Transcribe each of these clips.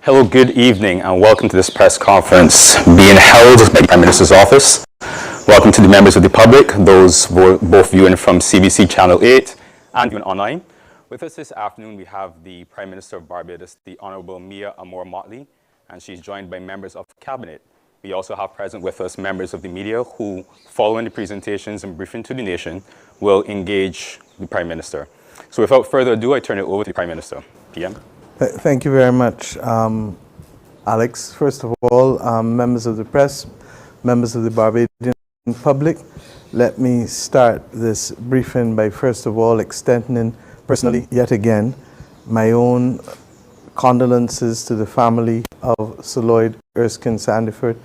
Hello, good evening, and welcome to this press conference being held by the Prime Minister's office. Welcome to the members of the public, those both viewing from CBC Channel 8 and viewing online. With us this afternoon, we have the Prime Minister of Barbados, the Honourable Amor Mottley, and she's joined by members of Cabinet. We also have present with us members of the media who, following the presentations and briefing to the nation, will engage the Prime Minister. So without further ado, I turn it over to the Prime Minister. PM. Thank you very much, Alex. First of all, members of the press, members of the Barbadian public, let me start this briefing by first of all extending personally, yet again, my own condolences to the family of Sir Lloyd Erskine Sandiford,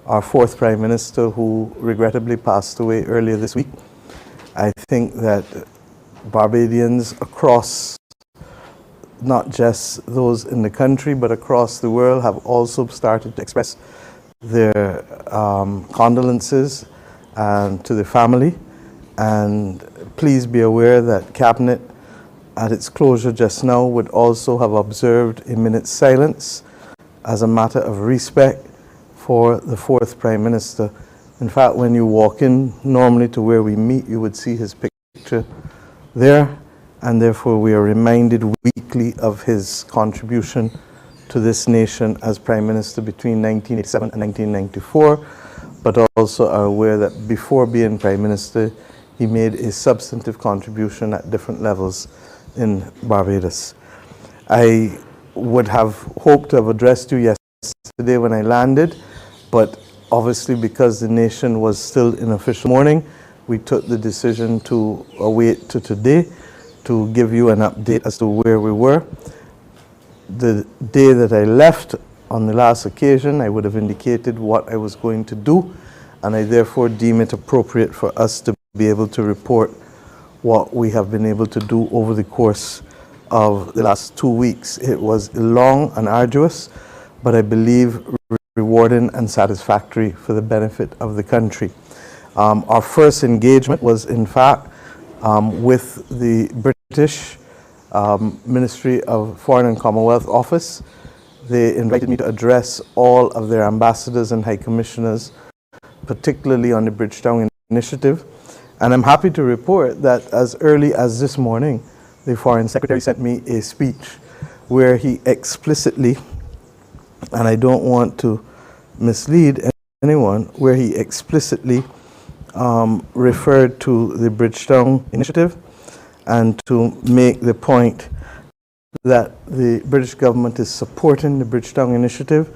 our fourth Prime Minister, who regrettably passed away earlier this week. I think that Barbadians across, not just those in the country, but across the world, have also started to express their condolences to the family. And please be aware that Cabinet, at its closure just now, would also have observed a minute's silence as a matter of respect for the fourth Prime Minister. In fact, when you walk in normally to where we meet, you would see his picture there. And therefore we are reminded weekly of his contribution to this nation as Prime Minister between 1987 and 1994, but also are aware that before being Prime Minister, he made a substantive contribution at different levels in Barbados. I would have hoped to have addressed you yesterday when I landed, but obviously because the nation was still in official mourning, we took the decision to wait to today to give you an update as to where we were. The day that I left on the last occasion, I would have indicated what I was going to do, and I therefore deem it appropriate for us to be able to report what we have been able to do over the course of the last 2 weeks. It was long and arduous, but I believe rewarding and satisfactory for the benefit of the country. Our first engagement was, in fact, with the British Ministry of Foreign and Commonwealth Office. They invited me to address all of their ambassadors and high commissioners, particularly on the Bradshaw initiative. And I'm happy to report that as early as this morning, the Foreign Secretary sent me a speech where he explicitly, and I don't want to mislead anyone, where he explicitly referred to the Bradshaw initiative and to make the point that the British government is supporting the Bradshaw initiative,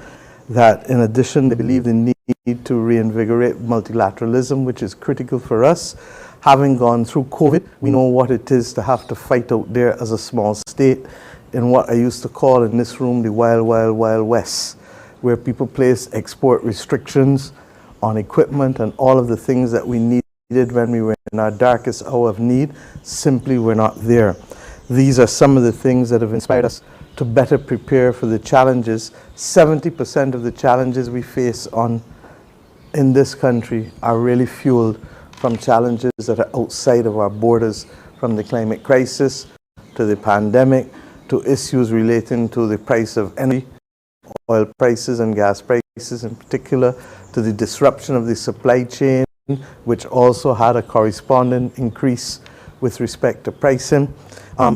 that in addition they believe the need to reinvigorate multilateralism, which is critical for us. Having gone through COVID, we know what it is to have to fight out there as a small state in what I used to call in this room the wild, wild, wild west, where people place export restrictions on equipment and all of the things that we needed when we were in our darkest hour of need simply were not there. These are some of the things that have inspired us to better prepare for the challenges. 70% of the challenges we face in this country are really fueled from challenges that are outside of our borders, from the climate crisis to the pandemic to issues relating to the price of energy, oil prices and gas prices in particular, to the disruption of the supply chain, which also had a corresponding increase with respect to pricing.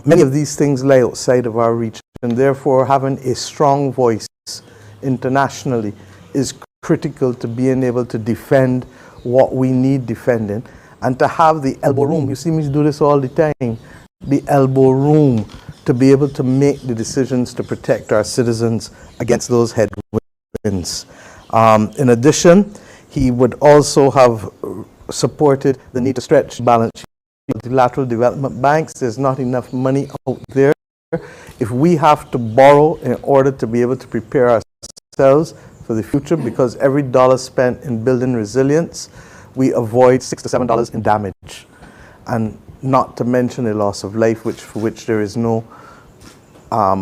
Many of these things lie outside of our reach, and therefore having a strong voice internationally is critical to being able to defend what we need defending, and to have the elbow room. You see me do this all the time, the elbow room to be able to make the decisions to protect our citizens against those headwinds. In addition, he would also have supported the need to stretch balance sheet. Multilateral development banks, there's not enough money out there. If we have to borrow in order to be able to prepare ourselves for the future, because every dollar spent in building resilience, we avoid $6 to $7 in damage. And not to mention a loss of life, for which there is no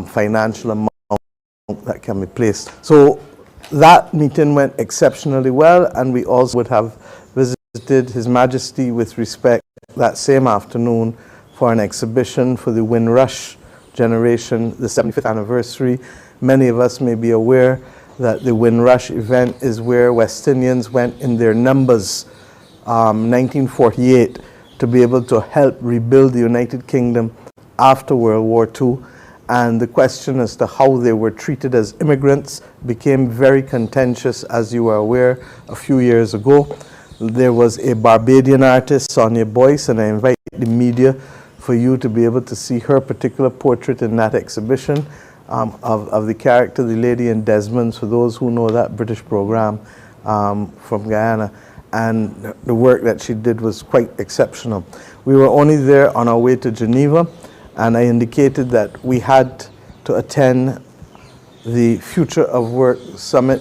financial amount that can be placed. So that meeting went exceptionally well, and we also would have visited His Majesty with respect that same afternoon for an exhibition for the Windrush generation, the 75th anniversary. Many of us may be aware that the Windrush event is where West Indians went in their numbers, 1948, to be able to help rebuild the United Kingdom after World War II. And the question as to how they were treated as immigrants became very contentious, as you are aware, a few years ago. There was a Barbadian artist, Sonia Boyce, and I invite the media for you to be able to see her particular portrait in that exhibition of the character, the lady in Desmond's, for those who know that British program from Guyana. And the work that she did was quite exceptional. We were only there on our way to Geneva, and I indicated that we had to attend the Future of Work Summit,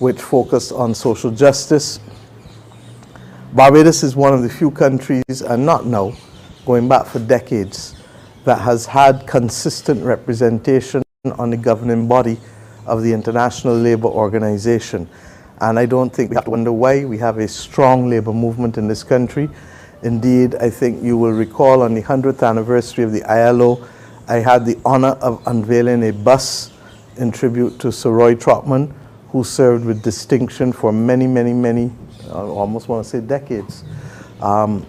which focused on social justice. Barbados is one of the few countries, and not now, going back for decades, that has had consistent representation on the governing body of the International Labour Organization. And I don't think we have to wonder why. We have a strong labour movement in this country. Indeed, I think you will recall on the 100th anniversary of the ILO, I had the honor of unveiling a bus in tribute to Sir Roy Trotman, who served with distinction for many, I almost want to say decades, on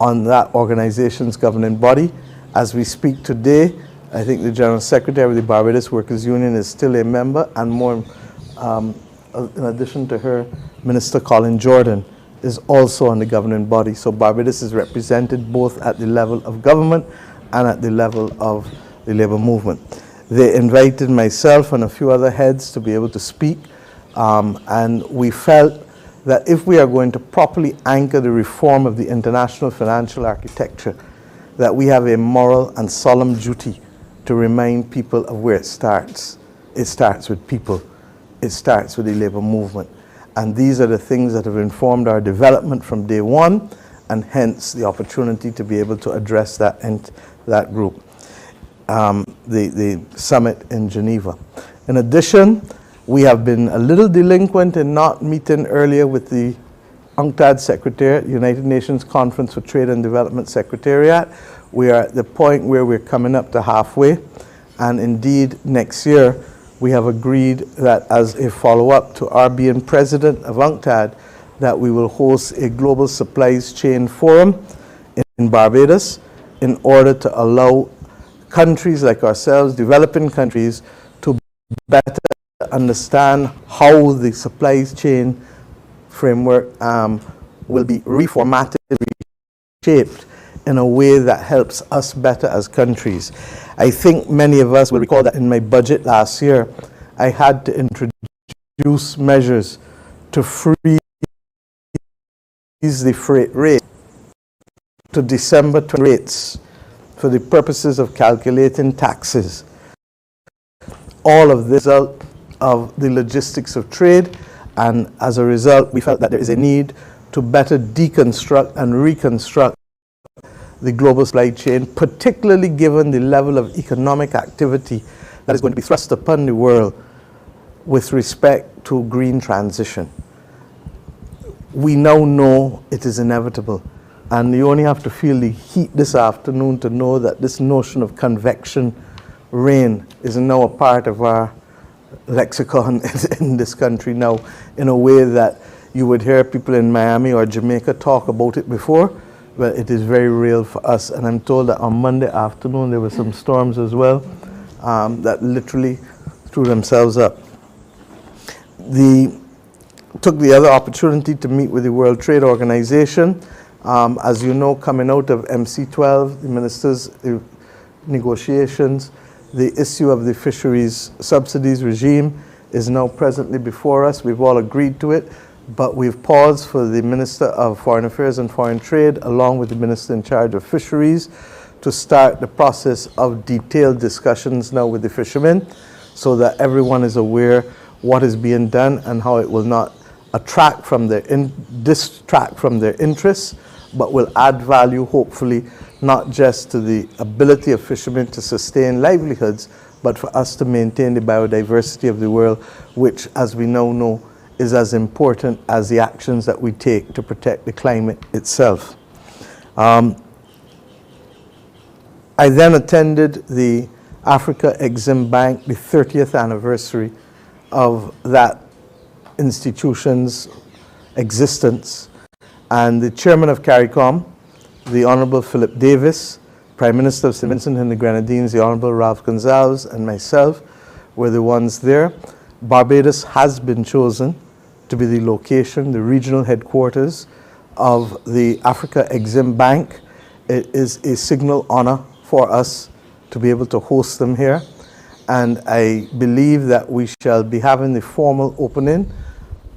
that organization's governing body. As we speak today, I think the General Secretary of the Barbados Workers' Union is still a member, and more, in addition to her, Minister Colin Jordan is also on the governing body. So Barbados is represented both at the level of government and at the level of the labour movement. They invited myself and a few other heads to be able to speak, and we felt that if we are going to properly anchor the reform of the international financial architecture, that we have a moral and solemn duty to remind people of where it starts. It starts with people. It starts with the labour movement. And these are the things that have informed our development from day one, and hence the opportunity to be able to address that group, the summit in Geneva. In addition, we have been a little delinquent in not meeting earlier with the UNCTAD Secretariat, United Nations Conference for Trade and Development Secretariat. We are at the point where we're coming up to halfway, and indeed next year we have agreed that as a follow-up to our being president of UNCTAD, that we will host a global supplies chain forum in Barbados in order to allow countries like ourselves, developing countries, to better understand how the supplies chain framework will be reformatted, reshaped in a way that helps us better as countries. I think many of us will recall that in my budget last year, I had to introduce measures to freeze the freight rate to December 20 rates for the purposes of calculating taxes. All of this result of the logistics of trade, and as a result, we felt that there is a need to better deconstruct and reconstruct the global supply chain, particularly given the level of economic activity that is going to be thrust upon the world with respect to green transition. We now know it is inevitable, and you only have to feel the heat this afternoon to know that this notion of convection rain is now a part of our lexicon in this country now, in a way that you would hear people in Miami or Jamaica talk about it before. But it is very real for us, and I'm told that on Monday afternoon there were some storms as well that literally threw themselves up. Took the other opportunity to meet with the World Trade Organization. As you know, coming out of MC12, the ministers' negotiations, the issue of the fisheries subsidies regime is now presently before us. We've all agreed to it, but we've paused for the Minister of Foreign Affairs and Foreign Trade, along with the Minister in charge of Fisheries, to start the process of detailed discussions now with the fishermen, so that everyone is aware what is being done and how it will not distract from their interests, but will add value, hopefully, not just to the ability of fishermen to sustain livelihoods, but for us to maintain the biodiversity of the world, which, as we now know, is as important as the actions that we take to protect the climate itself. I then attended the Africa Exim Bank, the 30th anniversary of that institution's existence. And the chairman of CARICOM, the Honorable Philip Davis, Prime Minister of St. Vincent and the Grenadines, the Honorable Ralph Gonsalves, and myself were the ones there. Barbados has been chosen to be the location, the regional headquarters of the Africa Exim Bank. It is a signal honor for us to be able to host them here. And I believe that we shall be having the formal opening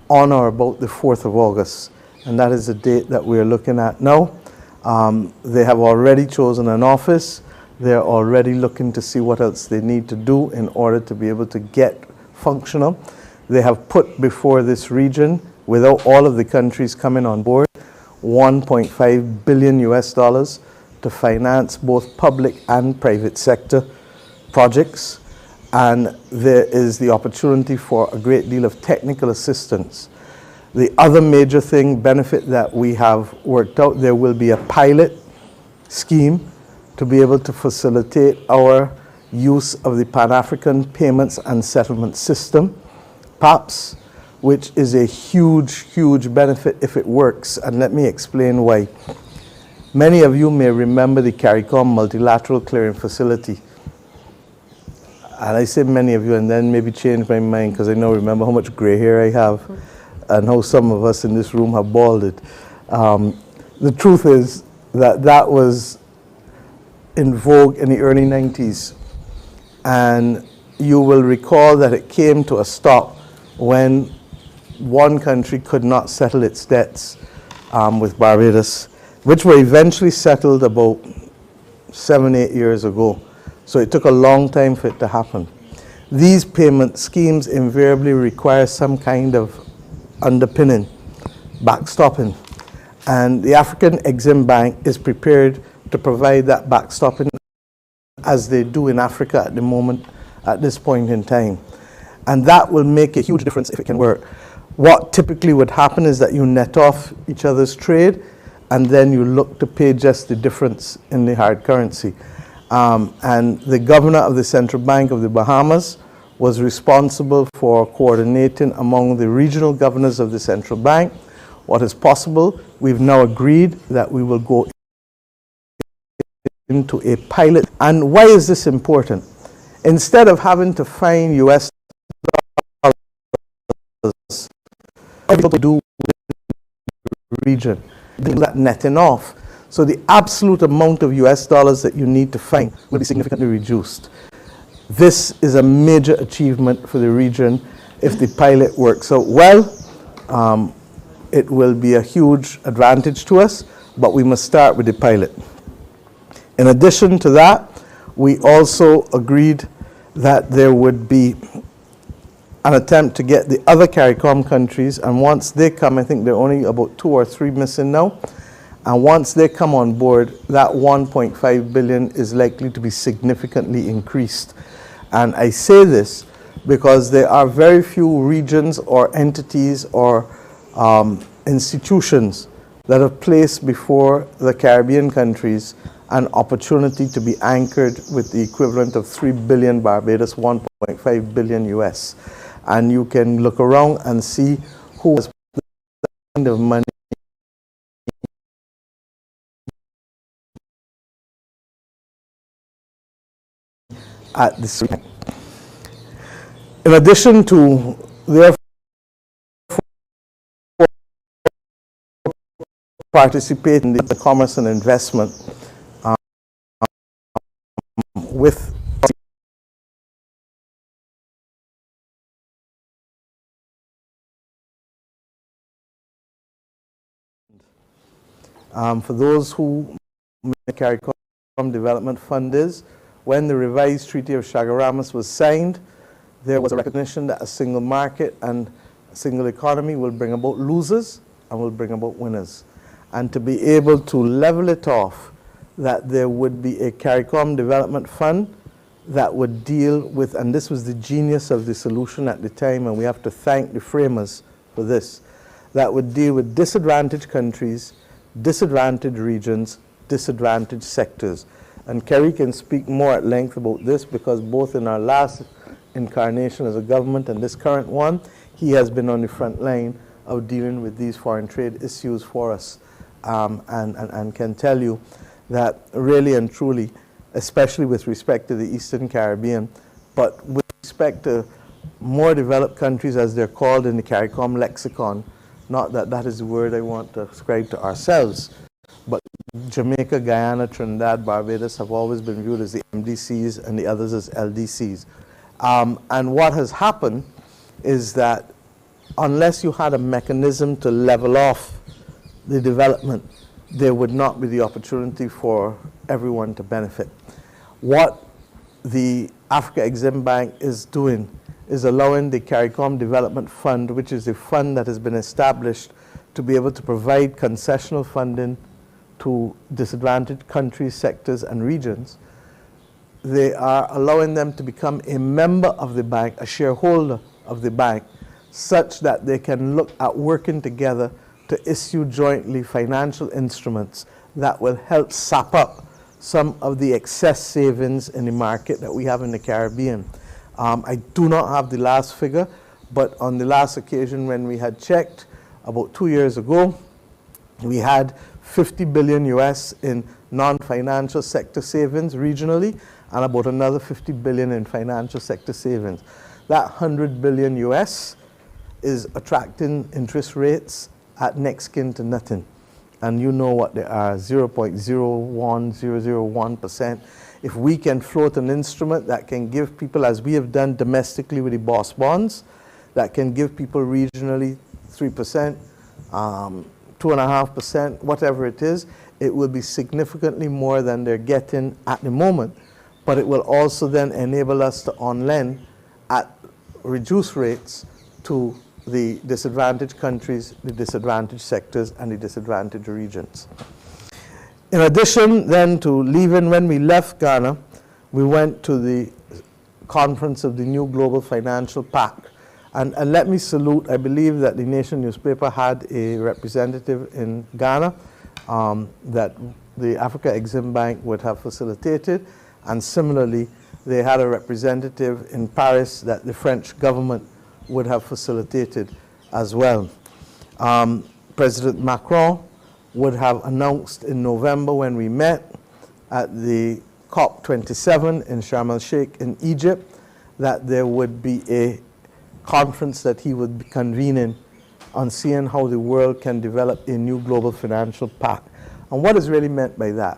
on or about the 4th of August. And that is the date that we're looking at now. They have already chosen an office. They're already looking to see what else they need to do in order to be able to get functional. They have put before this region, without all of the countries coming on board, $1.5 billion US to finance both public and private sector projects. And there is the opportunity for a great deal of technical assistance. The other major benefit that we have worked out, there will be a pilot scheme to be able to facilitate our use of the Pan-African Payments and Settlement System, PAPS, which is a huge, huge benefit if it works. And let me explain why. Many of you may remember the CARICOM Multilateral Clearing Facility. And I say many of you, and then maybe change my mind because I now remember how much gray hair I have and how some of us in this room have balded. The truth is that that was in vogue in the early 90s. And you will recall that it came to a stop when one country could not settle its debts with Barbados, which were eventually settled about 7-8 years ago. So it took a long time for it to happen. These payment schemes invariably require some kind of underpinning, backstopping. And the African Exim Bank is prepared to provide that backstopping as they do in Africa at the moment, at this point in time. And that will make a huge difference if it can work. What typically would happen is that you net off each other's trade and then you look to pay just the difference in the hard currency. And the governor of the Central Bank of the Bahamas was responsible for coordinating among the regional governors of the Central Bank what is possible. We've now agreed that we will go into a pilot. And why is this important? Instead of having to find US dollars, everything to do with the region, that netting off. So the absolute amount of US dollars that you need to find will be significantly reduced. This is a major achievement for the region if the pilot works out well. It will be a huge advantage to us, but we must start with the pilot. In addition to that, we also agreed that there would be an attempt to get the other CARICOM countries, and once they come, I think there are only about 2 or 3 missing now, and once they come on board, that 1.5 billion is likely to be significantly increased. And I say this because there are very few regions or entities or institutions that have placed before the Caribbean countries an opportunity to be anchored with the equivalent of 3 billion Barbados, 1.5 billion US. And you can look around and see who has the kind of money at this time. In addition to their participating in the commerce and investment with for those who the CARICOM Development Fund is, when the revised Treaty of Chaguaramas was signed, there was a recognition that a single market and a single economy will bring about losers and will bring about winners. And to be able to level it off, that there would be a CARICOM Development Fund that would deal with, and this was the genius of the solution at the time, and we have to thank the framers for this, that would deal with disadvantaged countries, disadvantaged regions, disadvantaged sectors. And Kerry can speak more at length about this because both in our last incarnation as a government and this current one, he has been on the front line of dealing with these foreign trade issues for us, and can tell you that really and truly, especially with respect to the Eastern Caribbean, but with respect to more developed countries as they're called in the CARICOM lexicon, not that that is the word I want to ascribe to ourselves, but Jamaica, Guyana, Trinidad, Barbados have always been viewed as the MDCs and the others as LDCs. And what has happened is that unless you had a mechanism to level off the development, there would not be the opportunity for everyone to benefit. What the Africa Exim Bank is doing is allowing the CARICOM Development Fund, which is a fund that has been established to be able to provide concessional funding to disadvantaged countries, sectors, and regions. They are allowing them to become a member of the bank, a shareholder of the bank, such that they can look at working together to issue jointly financial instruments that will help sap up some of the excess savings in the market that we have in the Caribbean. I do not have the last figure, but on the last occasion when we had checked, about 2 years ago, we had 50 billion US in non-financial sector savings regionally, and about another 50 billion in financial sector savings. That 100 billion US is attracting interest rates at next kin to nothing. And you know what they are, 0.01001%. If we can float an instrument that can give people, as we have done domestically with the BOSS bonds, that can give people regionally 3%, 2.5%, whatever it is, it will be significantly more than they're getting at the moment. But it will also then enable us to on-lend at reduced rates to the disadvantaged countries, the disadvantaged sectors, and the disadvantaged regions. In addition then to leaving, when we left Ghana, we went to the conference of the new Global Financial Pact. And let me salute, I believe that the Nation newspaper had a representative in Ghana that the Africa Exim Bank would have facilitated. And similarly, they had a representative in Paris that the French government would have facilitated as well. President Macron would have announced in November when we met at the COP27 in Sharm el-Sheikh in Egypt that there would be a conference that he would be convening on seeing how the world can develop a new global financial pact. And what is really meant by that?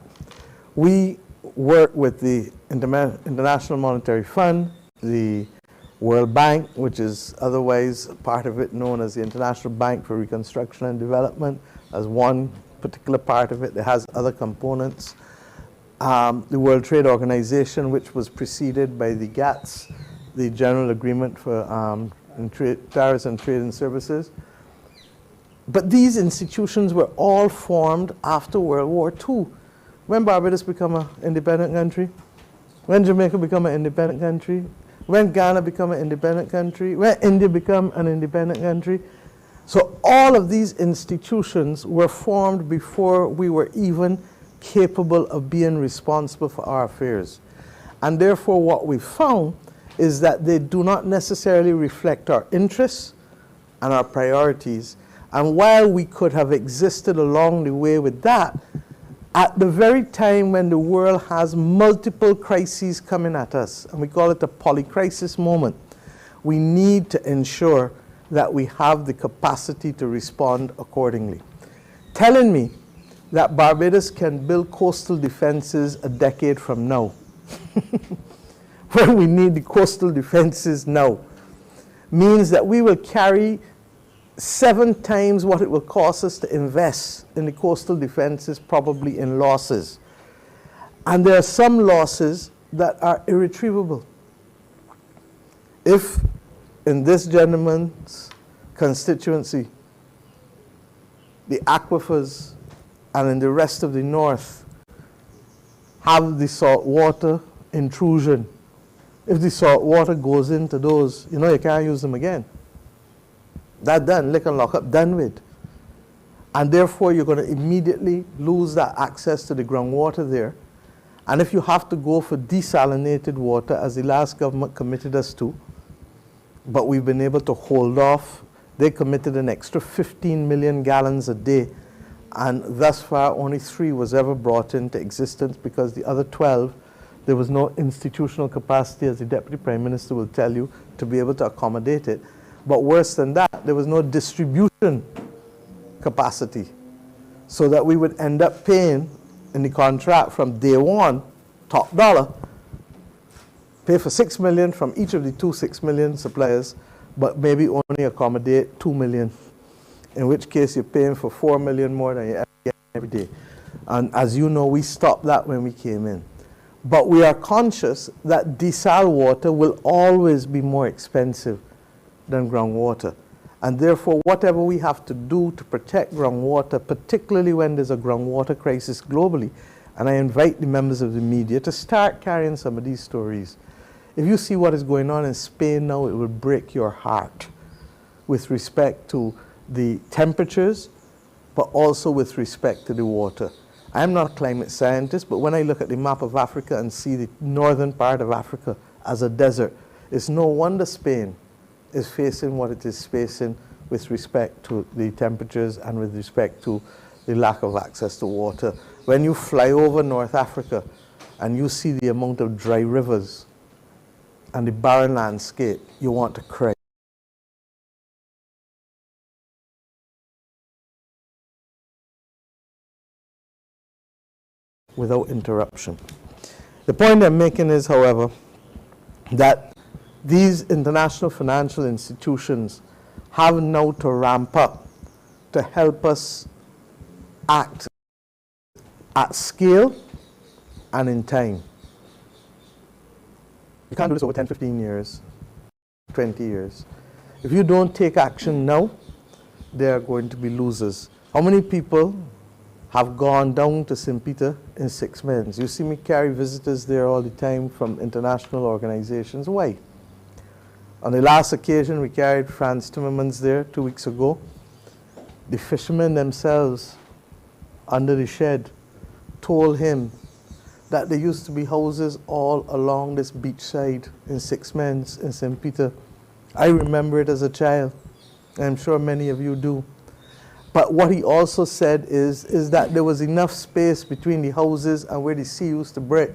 We work with the International Monetary Fund, the World Bank, which is otherwise part of it known as the International Bank for Reconstruction and Development, as one particular part of it. It has other components. The World Trade Organization, which was preceded by the GATS, the General Agreement for Tariffs and Trade and Services. But these institutions were all formed after World War II. When Barbados became an independent country, when Jamaica became an independent country, when Ghana became an independent country, when India became an independent country. So all of these institutions were formed before we were even capable of being responsible for our affairs. And therefore what we found is that they do not necessarily reflect our interests and our priorities. And while we could have existed along the way with that, at the very time when the world has multiple crises coming at us, and we call it a polycrisis moment, we need to ensure that we have the capacity to respond accordingly. Telling me that Barbados can build coastal defenses a decade from now, when we need the coastal defenses now, means that we will carry 7 times what it will cost us to invest in the coastal defenses, probably in losses. And there are some losses that are irretrievable. If in this gentleman's constituency, the aquifers and in the rest of the north have the saltwater intrusion, if the salt water goes into those, you know, you can't use them again. That done, lick and lock up, done with. And therefore, you're going to immediately lose that access to the groundwater there. And if you have to go for desalinated water, as the last government committed us to, but we've been able to hold off, they committed an extra 15 million gallons a day, and thus far only 3 was ever brought into existence, because the other 12, there was no institutional capacity, as the Deputy Prime Minister will tell you, to be able to accommodate it. But worse than that, there was no distribution capacity, so that we would end up paying in the contract from day one, top dollar, pay for 6 million from each of the 2 6 million suppliers, but maybe only accommodate 2 million, in which case you're paying for 4 million more than you ever get every day. And as you know, we stopped that when we came in. But we are conscious that desal water will always be more expensive than groundwater. And therefore, whatever we have to do to protect groundwater, particularly when there's a groundwater crisis globally, and I invite the members of the media to start carrying some of these stories. If you see what is going on in Spain now, it will break your heart with respect to the temperatures, but also with respect to the water. I'm not a climate scientist, but when I look at the map of Africa and see the northern part of Africa as a desert, it's no wonder Spain is facing what it is facing with respect to the temperatures and with respect to the lack of access to water. When you fly over North Africa and you see the amount of dry rivers and the barren landscape, you want to cry. Without interruption. The point I'm making is, however, that these international financial institutions have now to ramp up to help us act at scale and in time. You can't do this over 10, 15 years, 20 years. If you don't take action now, there are going to be losers. How many people have gone down to St. Peter in 6 months? You see me carry visitors there all the time from international organizations. Why? On the last occasion, we carried Franz Timmermans there 2 weeks ago. The fishermen themselves, under the shed, told him that there used to be houses all along this beachside in 6 months in St. Peter. I remember it as a child. I'm sure many of you do. But what he also said is that there was enough space between the houses and where the sea used to break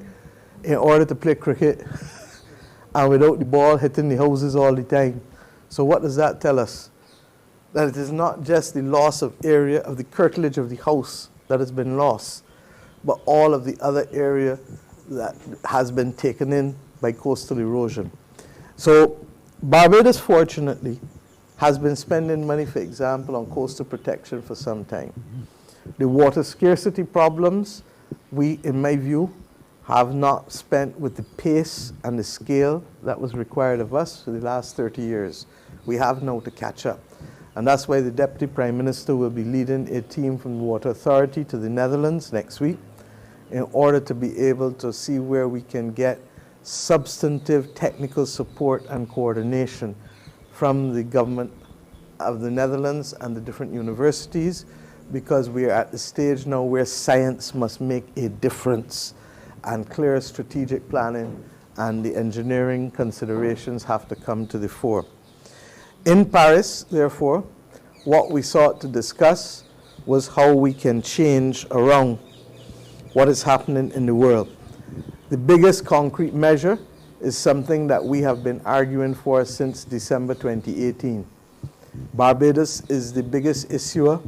in order to play cricket and without the ball hitting the houses all the time. So what does that tell us? That it is not just the loss of area of the curtilage of the house that has been lost, but all of the other area that has been taken in by coastal erosion. So Barbados, fortunately, has been spending money, for example, on coastal protection for some time. The water scarcity problems, we, in my view, have not spent with the pace and the scale that was required of us for the last 30 years. We have now to catch up. And that's why the Deputy Prime Minister will be leading a team from the Water Authority to the Netherlands next week in order to be able to see where we can get substantive technical support and coordination from the government of the Netherlands and the different universities, because we are at the stage now where science must make a difference and clear strategic planning and the engineering considerations have to come to the fore. In Paris, therefore, what we sought to discuss was how we can change around what is happening in the world. The biggest concrete measure is something that we have been arguing for since December 2018. Barbados is the biggest issuer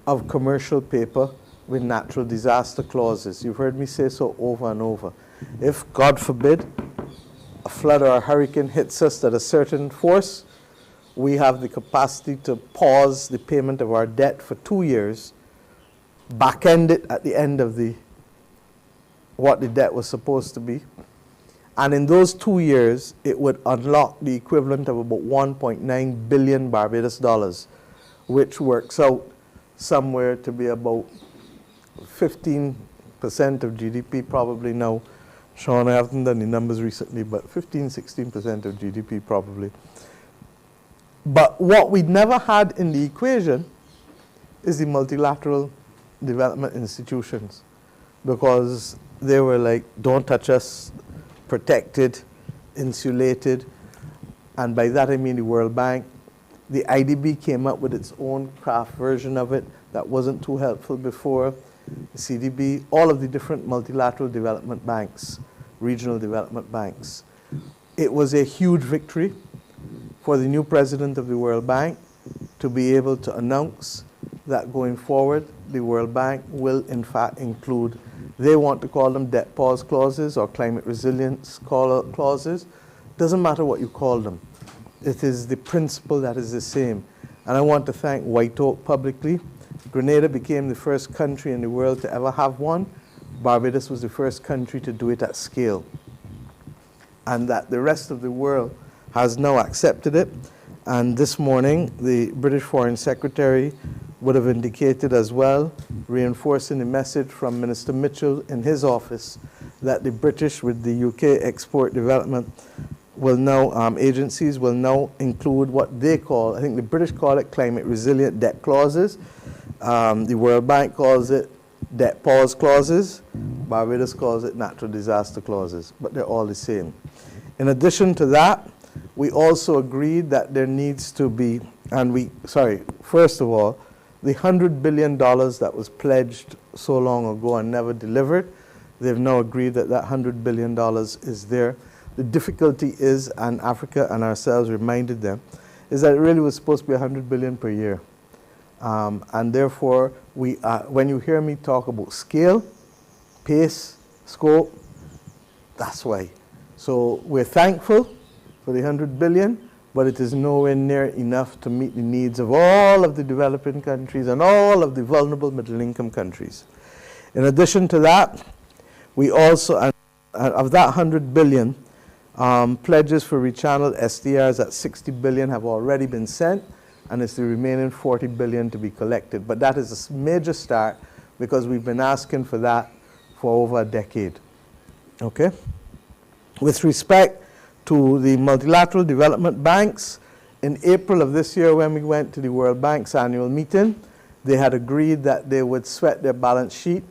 of commercial paper with natural disaster clauses. You've heard me say so over and over. If, God forbid, a flood or a hurricane hits us at a certain force, we have the capacity to pause the payment of our debt for 2 years, back-end it at the end of what the debt was supposed to be. And in those 2 years, it would unlock the equivalent of about 1.9 billion Barbados dollars, which works out somewhere to be about 15% of GDP probably now. Sean, I haven't done the numbers recently, but 15, 16% of GDP probably. But what we never had in the equation is the multilateral development institutions, because they were like, don't touch us, protected, insulated. And by that I mean the World Bank. The IDB came up with its own craft version of it that wasn't too helpful before. The CDB, all of the different multilateral development banks, regional development banks. It was a huge victory for the new president of the World Bank to be able to announce that going forward, the World Bank will in fact include, they want to call them debt pause clauses or climate resilience clauses. Doesn't matter what you call them. It is the principle that is the same. And I want to thank White Oak publicly. Grenada became the first country in the world to ever have one. Barbados was the first country to do it at scale. And that the rest of the world has now accepted it. And this morning, the British Foreign Secretary would have indicated as well, reinforcing the message from Minister Mitchell in his office, that the British with the UK Export Development will now, agencies will now include what they call, I think the British call it climate resilient debt clauses. The World Bank calls it debt pause clauses. Barbados calls it natural disaster clauses, but they're all the same. In addition to that, we also agreed that there needs to be, first of all, the $100 billion that was pledged so long ago and never delivered, they've now agreed that that $100 billion is there. The difficulty is, and Africa and ourselves reminded them, is that it really was supposed to be $100 billion per year. And therefore, when you hear me talk about scale, pace, scope, that's why. So we're thankful for the $100 billion, but it is nowhere near enough to meet the needs of all of the developing countries and all of the vulnerable middle-income countries. In addition to that, we also, of that $100 billion, pledges for rechanneled SDRs at $60 billion have already been sent, and it's the remaining $40 billion to be collected. But that is a major start because we've been asking for that for over a decade. Okay? With respect to the multilateral development banks, in April of this year when we went to the World Bank's annual meeting, they had agreed that they would sweat their balance sheet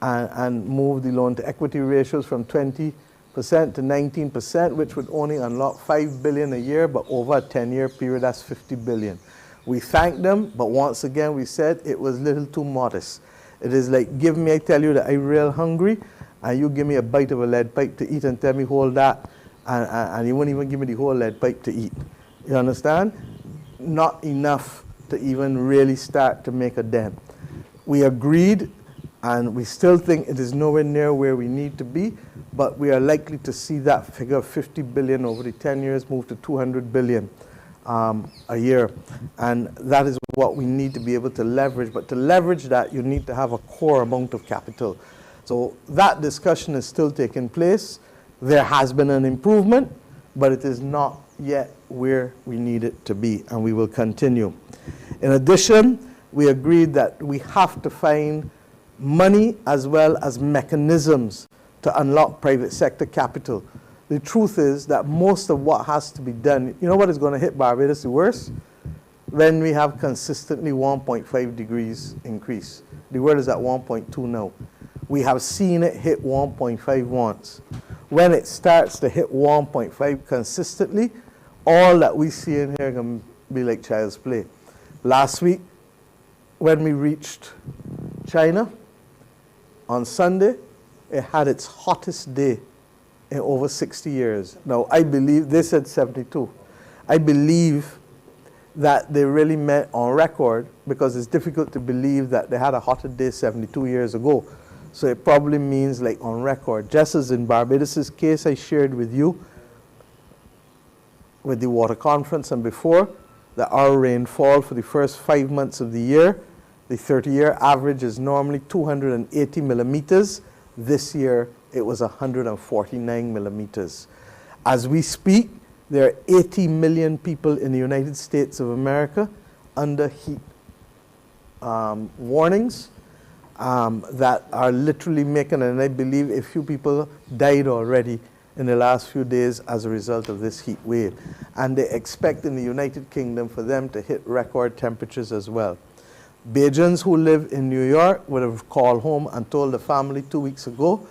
and move the loan to equity ratios from 20% to 19%, which would only unlock $5 billion a year, but over a 10-year period, that's $50 billion. We thanked them, but once again, we said it was a little too modest. It is like, give me, I tell you that I'm real hungry, and you give me a bite of a lead pipe to eat and tell me hold that, and you won't even give me the whole lead pipe to eat. You understand? Not enough to even really start to make a dent. We agreed, and we still think it is nowhere near where we need to be, but we are likely to see that figure of $50 billion over the 10 years move to $200 billion a year. And that is what we need to be able to leverage. But to leverage that, you need to have a core amount of capital. So that discussion is still taking place. There has been an improvement, but it is not yet where we need it to be, and we will continue. In addition, we agreed that we have to find money as well as mechanisms to unlock private sector capital. The truth is that most of what has to be done, you know what is going to hit Barbados the worst? When we have consistently 1.5 degrees increase. The world is at 1.2 now. We have seen it hit 1.5 once. When it starts to hit 1.5 consistently, all that we see in here can be like child's play. Last week, when we reached China, on Sunday, it had its hottest day in over 60 years. Now, I believe, they said 72. I believe that they really meant on record, because it's difficult to believe that they had a hotter day 72 years ago. So it probably means like on record. Just as in Barbados' case I shared with you, with the water conference and before, that our rainfall for the first 5 months of the year, the 30-year average is normally 280 millimeters. This year, it was 149 millimeters. As we speak, there are 80 million people in the United States of America under heat warnings that are literally making, and I believe a few people died already in the last few days as a result of this heat wave. And they expect in the United Kingdom for them to hit record temperatures as well. Bajans who live in New York would have called home and told the family 2 weeks ago,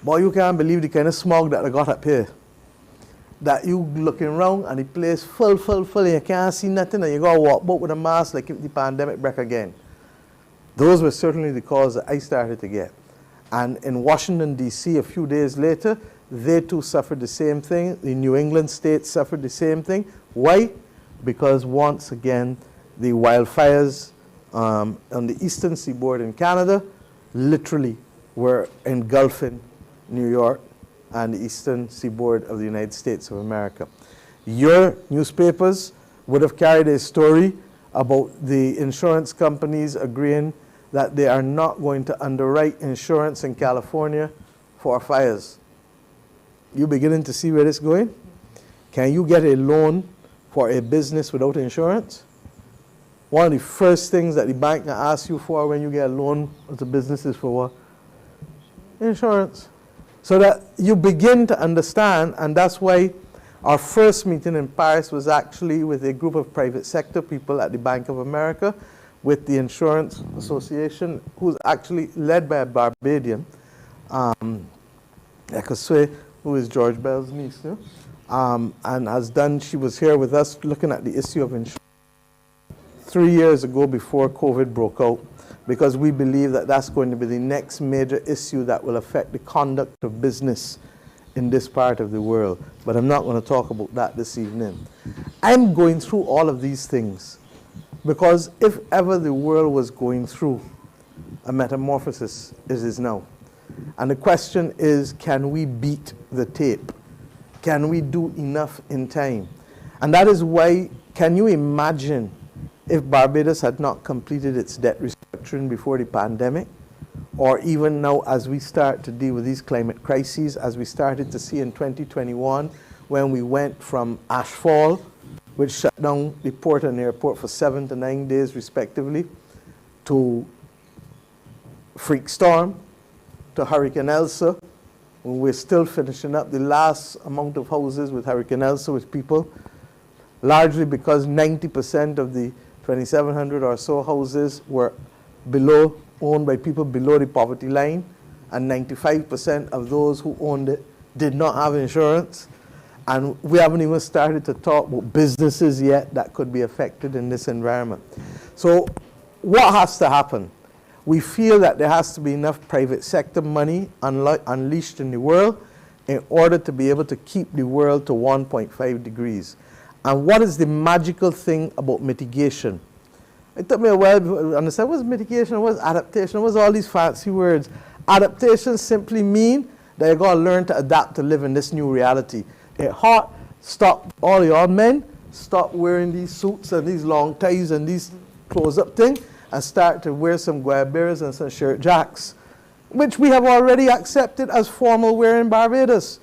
Boy, you can't believe the kind of smog that I got up here. That you looking around and the place full, and you can't see nothing, and you got to walk about with a mask like if the pandemic break again. Those were certainly the calls that I started to get. And in Washington, D.C., a few days later, they too suffered the same thing. The New England states suffered the same thing. Why? Because once again, the wildfires on the eastern seaboard in Canada literally were engulfing New York and the eastern seaboard of the United States of America. Your newspapers would have carried a story about the insurance companies agreeing that they are not going to underwrite insurance in California for fires. You beginning to see where this is going? Can you get a loan for a business without insurance? One of the first things that the bank can ask you for when you get a loan as a business is for what? Insurance. So that you begin to understand, and that's why our first meeting in Paris was actually with a group of private sector people at the Bank of America, with the Insurance Association, who's actually led by a Barbadian, Ekoswe, who is George Bell's niece, and has done, she was here with us looking at the issue of insurance 3 years ago before COVID broke out, because we believe that that's going to be the next major issue that will affect the conduct of business in this part of the world. But I'm not going to talk about that this evening. I'm going through all of these things because if ever the world was going through a metamorphosis, it is now. And the question is, can we beat the tape? Can we do enough in time? And that is why, can you imagine if Barbados had not completed its debt restructuring before the pandemic, or even now as we start to deal with these climate crises, as we started to see in 2021, when we went from ashfall, which shut down the port and airport for 7 to 9 days respectively, to freak storm, to Hurricane Elsa, when we're still finishing up the last amount of houses with Hurricane Elsa with people, largely because 90% of the 2,700 or so houses were owned by people below the poverty line, and 95% of those who owned it did not have insurance. And we haven't even started to talk about businesses yet that could be affected in this environment. So what has to happen? We feel that there has to be enough private sector money unleashed in the world in order to be able to keep the world to 1.5 degrees. And what is the magical thing about mitigation? It took me a while to understand what's mitigation, what's adaptation, what's all these fancy words. Adaptation simply mean that you're going to learn to adapt to live in this new reality. It's hot, stop all your men, stop wearing these suits and these long ties and these close-up things, and start to wear some guayaberas and some shirt jacks, which we have already accepted as formal wear in Barbados.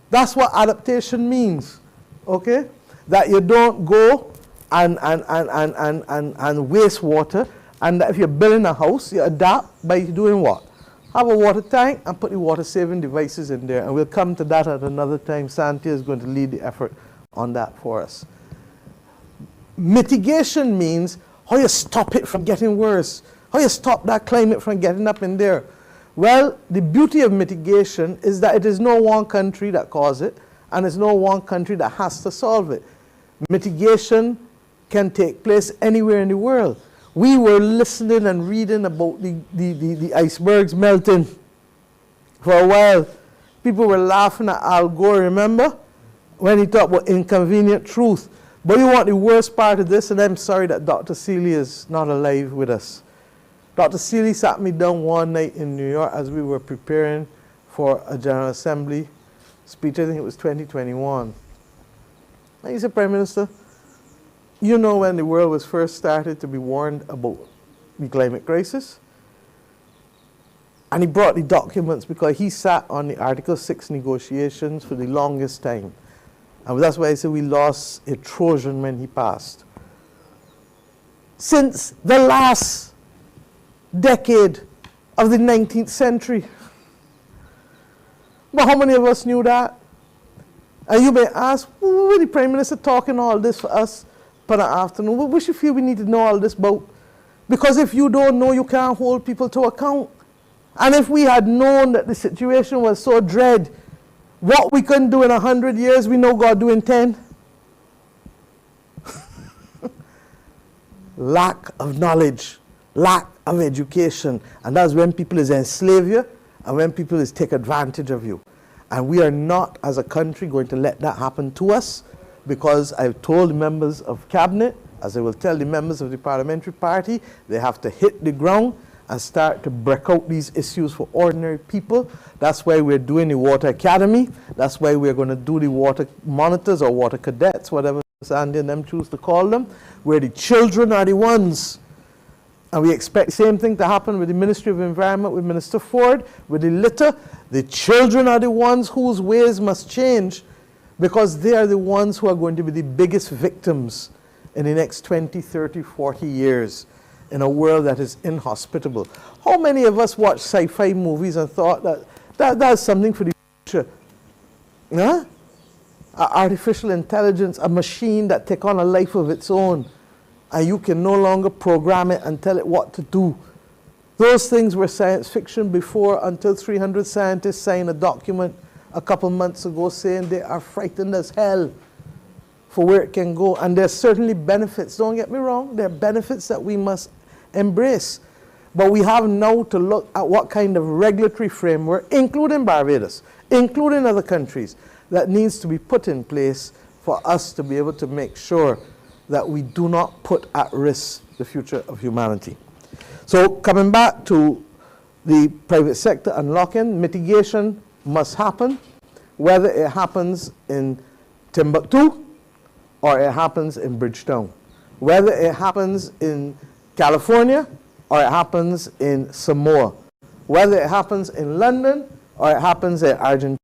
That's what adaptation means, okay? That you don't go and waste water, and that if you're building a house, you adapt by doing what? Have a water tank and put the water-saving devices in there, and we'll come to that at another time. Santia is going to lead the effort on that for us. Mitigation means how you stop it from getting worse, how you stop that climate from getting up in there. Well, the beauty of mitigation is that it is no one country that causes it, and it's no one country that has to solve it. Mitigation can take place anywhere in the world. We were listening and reading about the icebergs melting for a while. People were laughing at Al Gore, remember? When he talked about inconvenient truth. But you want the worst part of this, and I'm sorry that Dr. Seeley is not alive with us. Dr. Seeley sat me down one night in New York as we were preparing for a General Assembly speech. I think it was 2021. And he said, Prime Minister, you know when the world was first started to be warned about the climate crisis? And he brought the documents because he sat on the Article 6 negotiations for the longest time. And that's why I say we lost a Trojan when he passed. Since the last decade of the 19th century. But how many of us knew that? And you may ask, well, why the Prime Minister talking all this for us for the afternoon? What should feel we need to know all this about? Because if you don't know, you can't hold people to account. And if we had known that the situation was so dread, what we couldn't do in 100 years, we know God do in 10. Lack of knowledge, lack of education. And that's when people is enslave you and when people is take advantage of you. And we are not, as a country, going to let that happen to us, because I've told members of cabinet, as I will tell the members of the parliamentary party, they have to hit the ground and start to break out these issues for ordinary people. That's why we're doing the Water Academy. That's why we're going to do the water monitors or water cadets, whatever Santia and them choose to call them, where the children are the ones. And we expect the same thing to happen with the Ministry of Environment, with Minister Ford, with the litter. The children are the ones whose ways must change, because they are the ones who are going to be the biggest victims in the next 20, 30, 40 years in a world that is inhospitable. How many of us watch sci-fi movies and thought that that's something for the future? Huh? Artificial intelligence, a machine that take on a life of its own, and you can no longer program it and tell it what to do. Those things were science fiction before, until 300 scientists signed a document a couple months ago saying they are frightened as hell for where it can go. And there's certainly benefits, don't get me wrong, there are benefits that we must embrace. But we have now to look at what kind of regulatory framework, including Barbados, including other countries, that needs to be put in place for us to be able to make sure that we do not put at risk the future of humanity. So coming back to the private sector unlocking, mitigation must happen, whether it happens in Timbuktu or it happens in Bridgetown, whether it happens in California or it happens in Samoa, whether it happens in London or it happens in Argentina.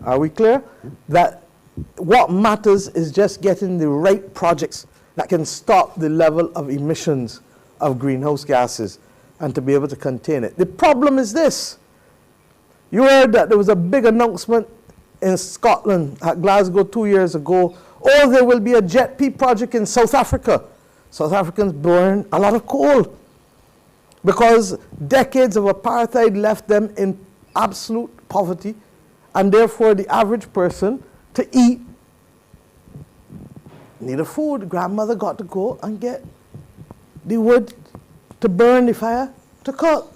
Are we clear? That what matters is just getting the right projects that can stop the level of emissions of greenhouse gases and to be able to contain it. The problem is this. You heard that there was a big announcement in Scotland at Glasgow 2 years ago. Oh, there will be a jet P project in South Africa. South Africans burn a lot of coal because decades of apartheid left them in absolute poverty, and therefore the average person to eat needed food. Grandmother got to go and get the wood to burn the fire to cook.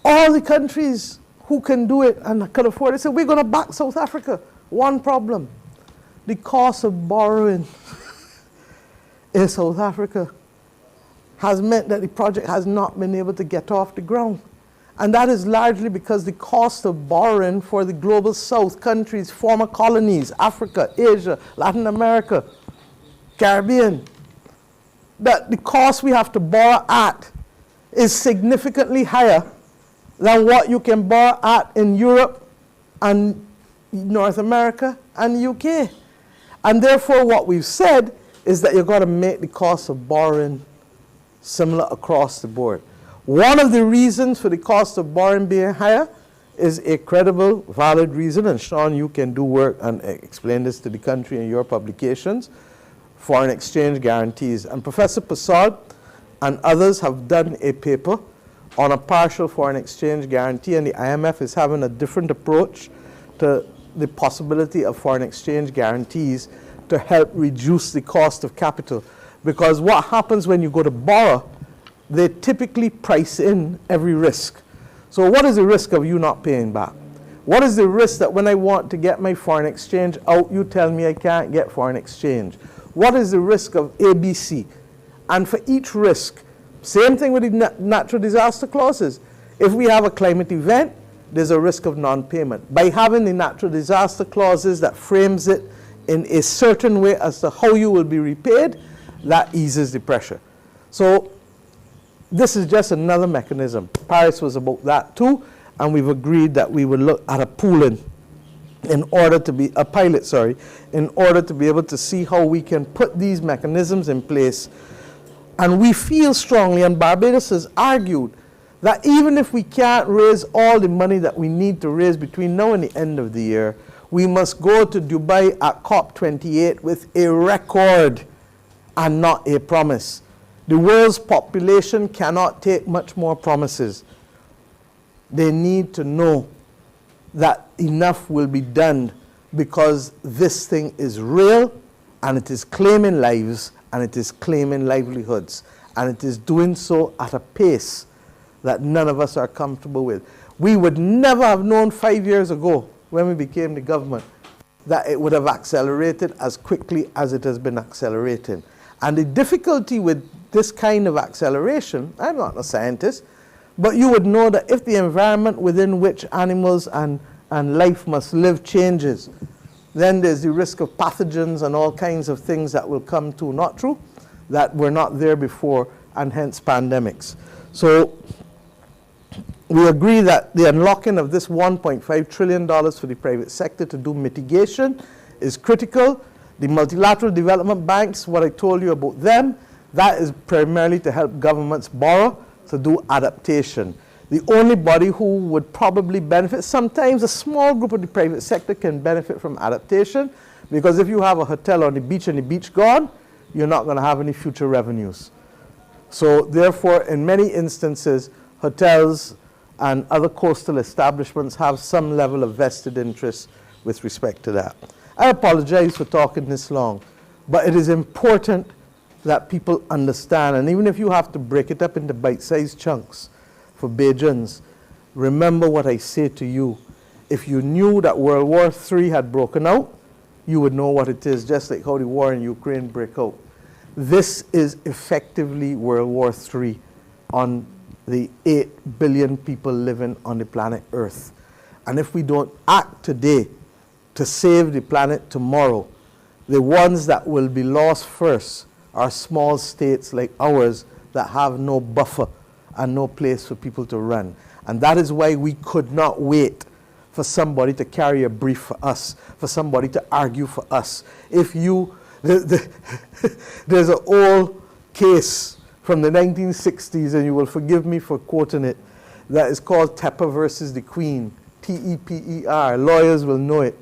All the countries who can do it and can afford it said, we're going to back South Africa. One problem, the cost of borrowing in South Africa has meant that the project has not been able to get off the ground. And that is largely because the cost of borrowing for the global south countries, former colonies, Africa, Asia, Latin America, Caribbean, that the cost we have to borrow at is significantly higher than what you can borrow at in Europe and North America and UK. And therefore what we've said is that you've got to make the cost of borrowing similar across the board. One of the reasons for the cost of borrowing being higher is a credible, valid reason, and Sean, you can do work and explain this to the country in your publications, foreign exchange guarantees. And Professor Passad and others have done a paper on a partial foreign exchange guarantee, and the IMF is having a different approach to the possibility of foreign exchange guarantees to help reduce the cost of capital. Because what happens when you go to borrow, they typically price in every risk. So what is the risk of you not paying back? What is the risk that when I want to get my foreign exchange out, you tell me I can't get foreign exchange? What is the risk of ABC? And for each risk, same thing with the natural disaster clauses. If we have a climate event, there's a risk of non-payment. By having the natural disaster clauses that frames it in a certain way as to how you will be repaid, that eases the pressure. So this is just another mechanism. Paris was about that too, and we've agreed that we would look at a pooling in order to be, a pilot, sorry, in order to be able to see how we can put these mechanisms in place. And we feel strongly, and Barbados has argued, that even if we can't raise all the money that we need to raise between now and the end of the year, we must go to Dubai at COP28 with a record and not a promise. The world's population cannot take much more promises. They need to know that enough will be done, because this thing is real, and it is claiming lives, and it is claiming livelihoods, and it is doing so at a pace that none of us are comfortable with. We would never have known 5 years ago, when we became the government, that it would have accelerated as quickly as it has been accelerating. And the difficulty with this kind of acceleration, I'm not a scientist, but you would know that if the environment within which animals and life must live changes, then there's the risk of pathogens and all kinds of things that will come to, not true, that were not there before, and hence pandemics. So we agree that the unlocking of this $1.5 trillion for the private sector to do mitigation is critical. The multilateral development banks, what I told you about them, that is primarily to help governments borrow to do adaptation. The only body who would probably benefit, sometimes a small group of the private sector can benefit from adaptation, because if you have a hotel on the beach and the beach gone, you're not going to have any future revenues. So therefore, in many instances, hotels and other coastal establishments have some level of vested interest with respect to that. I apologize for talking this long, but it is important that people understand, and even if you have to break it up into bite-sized chunks for Bajans, remember what I say to you. If you knew that World War III had broken out, you would know what it is, just like how the war in Ukraine broke out. This is effectively World War III on the 8 billion people living on the planet Earth. And if we don't act today to save the planet tomorrow, the ones that will be lost first are small states like ours that have no buffer and no place for people to run. And that is why we could not wait for somebody to carry a brief for us, for somebody to argue for us. If you, there's an old case from the 1960s, and you will forgive me for quoting it, that is called Tepper versus the Queen, T-E-P-E-R. Lawyers will know it.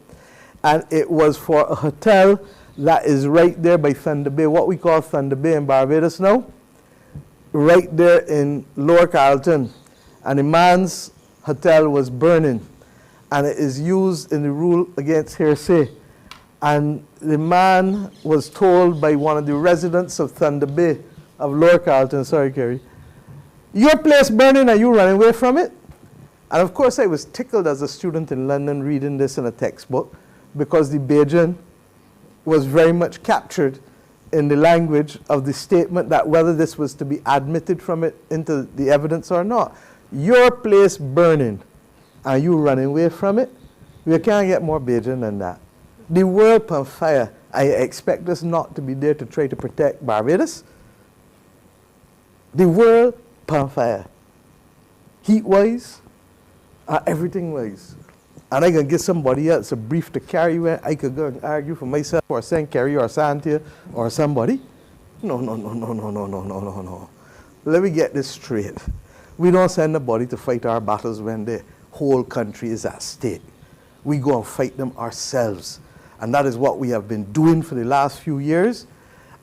And it was for a hotel that is right there by Thunder Bay, what we call Thunder Bay in Barbados now, right there in Lower Carlton. And the man's hotel was burning, and it is used in the rule against hearsay. And the man was told by one of the residents of Thunder Bay, of Lower Carlton, sorry, Kerry, your place burning, are you running away from it? And of course I was tickled as a student in London reading this in a textbook, because the Bajan was very much captured in the language of the statement that whether this was to be admitted from it into the evidence or not. Your place burning, are you running away from it? We can't get more Bajan than that. The world on fire. I expect us not to be there to try to protect Barbados. The world on fire. Heat-wise, everything-wise. And I can give somebody else a brief to carry where I could go and argue for myself or St. Kerry or Santia or somebody. No. Let me get this straight. We don't send nobody to fight our battles when the whole country is at stake. We go and fight them ourselves. And that is what we have been doing for the last few years.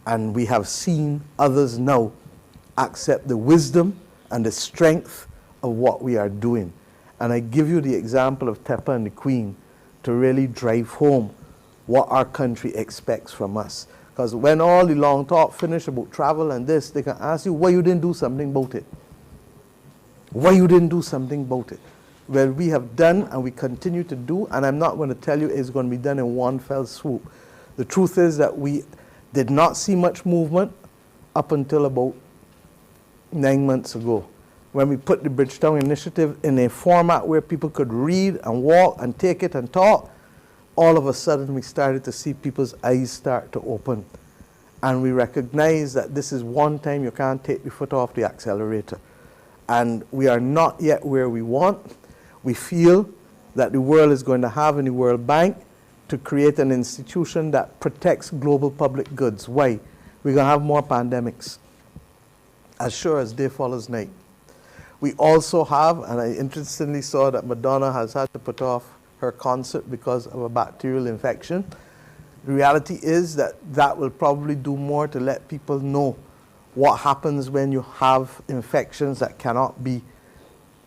And we have seen others now accept the wisdom and the strength of what we are doing. And I give you the example of Tepper and the Queen to really drive home what our country expects from us. Because when all the long talk finish about travel and this, they can ask you why you didn't do something about it. Why you didn't do something about it. Well, we have done and we continue to do, and I'm not going to tell you it's going to be done in one fell swoop. The truth is that we did not see much movement up until about 9 months ago, when we put the Bridgetown Initiative in a format where people could read and walk and take it and talk. All of a sudden we started to see people's eyes start to open. And we recognize that this is one time you can't take the foot off the accelerator. And we are not yet where we want. We feel that the world is going to have in the World Bank to create an institution that protects global public goods. Why? We're going to have more pandemics, as sure as day follows night. We also have, and I interestingly saw that Madonna has had to put off her concert because of a bacterial infection. The reality is that that will probably do more to let people know what happens when you have infections that cannot be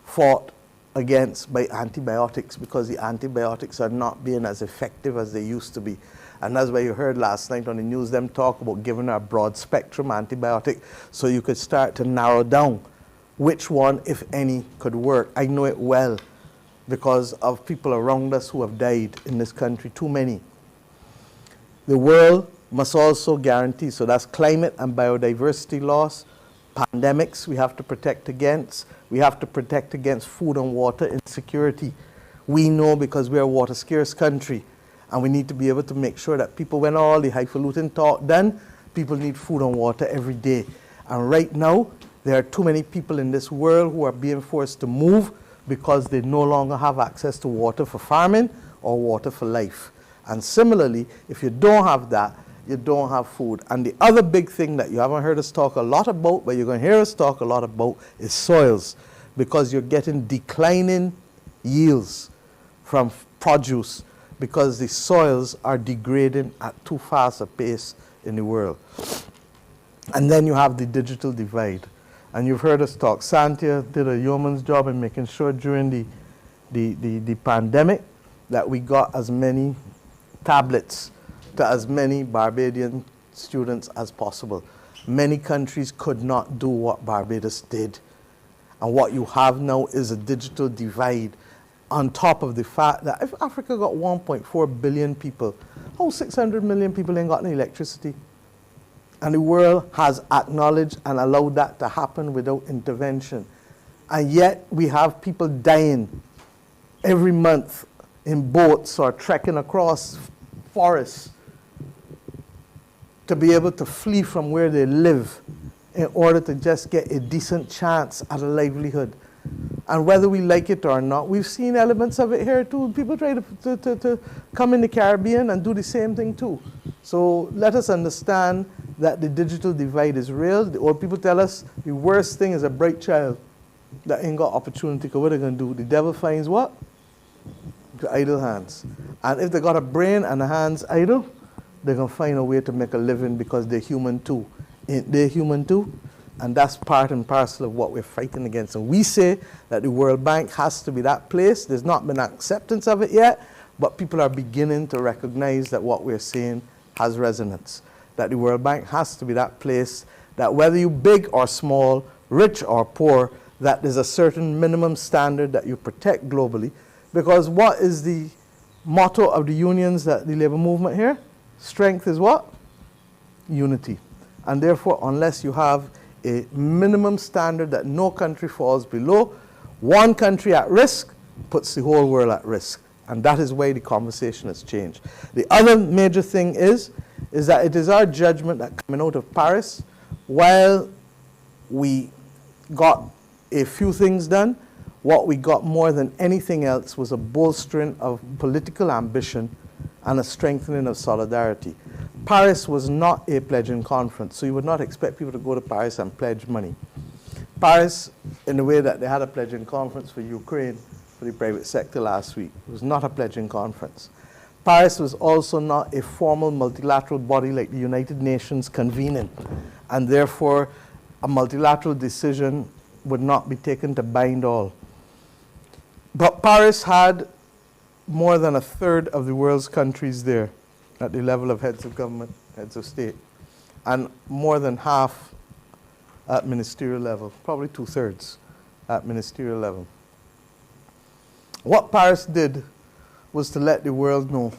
fought against by antibiotics because the antibiotics are not being as effective as they used to be. And that's why you heard last night on the news them talk about giving a broad spectrum antibiotic so you could start to narrow down which one, if any, could work. I know it well because of people around us who have died in this country, too many. The world must also guarantee, so that's climate and biodiversity loss, pandemics we have to protect against. We have to protect against food and water insecurity. We know because we're a water scarce country, and we need to be able to make sure that people, when all the highfalutin talk done, people need food and water every day. And right now, there are too many people in this world who are being forced to move because they no longer have access to water for farming or water for life. And similarly, if you don't have that, you don't have food. And the other big thing that you haven't heard us talk a lot about, but you're going to hear us talk a lot about, is soils, because you're getting declining yields from produce because the soils are degrading at too fast a pace in the world. And then you have the digital divide. And you've heard us talk. Santia did a yeoman's job in making sure during the pandemic that we got as many tablets to as many Barbadian students as possible. Many countries could not do what Barbados did. And what you have now is a digital divide on top of the fact that if Africa got 1.4 billion people, how 600 million people ain't got any electricity? And the world has acknowledged and allowed that to happen without intervention. And yet we have people dying every month in boats or trekking across forests to be able to flee from where they live in order to just get a decent chance at a livelihood. And whether we like it or not, we've seen elements of it here too. People try to come in the Caribbean and do the same thing too. So let us understand that the digital divide is real. The old people tell us the worst thing is a bright child that ain't got opportunity, because what they're going to do? The devil finds what? The idle hands. And if they got a brain and the hands idle, they're going to find a way to make a living because they're human too. Ain't they human too? And that's part and parcel of what we're fighting against. And we say that the World Bank has to be that place. There's not been acceptance of it yet, but people are beginning to recognize that what we're saying has resonance. That the World Bank has to be that place that whether you're big or small, rich or poor, that there's a certain minimum standard that you protect globally. Because what is the motto of the unions, that the labor movement here? Strength is what? Unity. And therefore, unless you have a minimum standard that no country falls below, one country at risk puts the whole world at risk. And that is why the conversation has changed. The other major thing is that it is our judgment that coming out of Paris, while we got a few things done, what we got more than anything else was a bolstering of political ambition and a strengthening of solidarity. Paris was not a pledging conference, so you would not expect people to go to Paris and pledge money. Paris, in the way that they had a pledging conference for Ukraine, for the private sector last week, was not a pledging conference. Paris was also not a formal multilateral body like the United Nations convening, and therefore a multilateral decision would not be taken to bind all. But Paris had more than a third of the world's countries there at the level of heads of government, heads of state, and more than half at ministerial level, probably 2/3 at ministerial level. What Paris did was to let the world know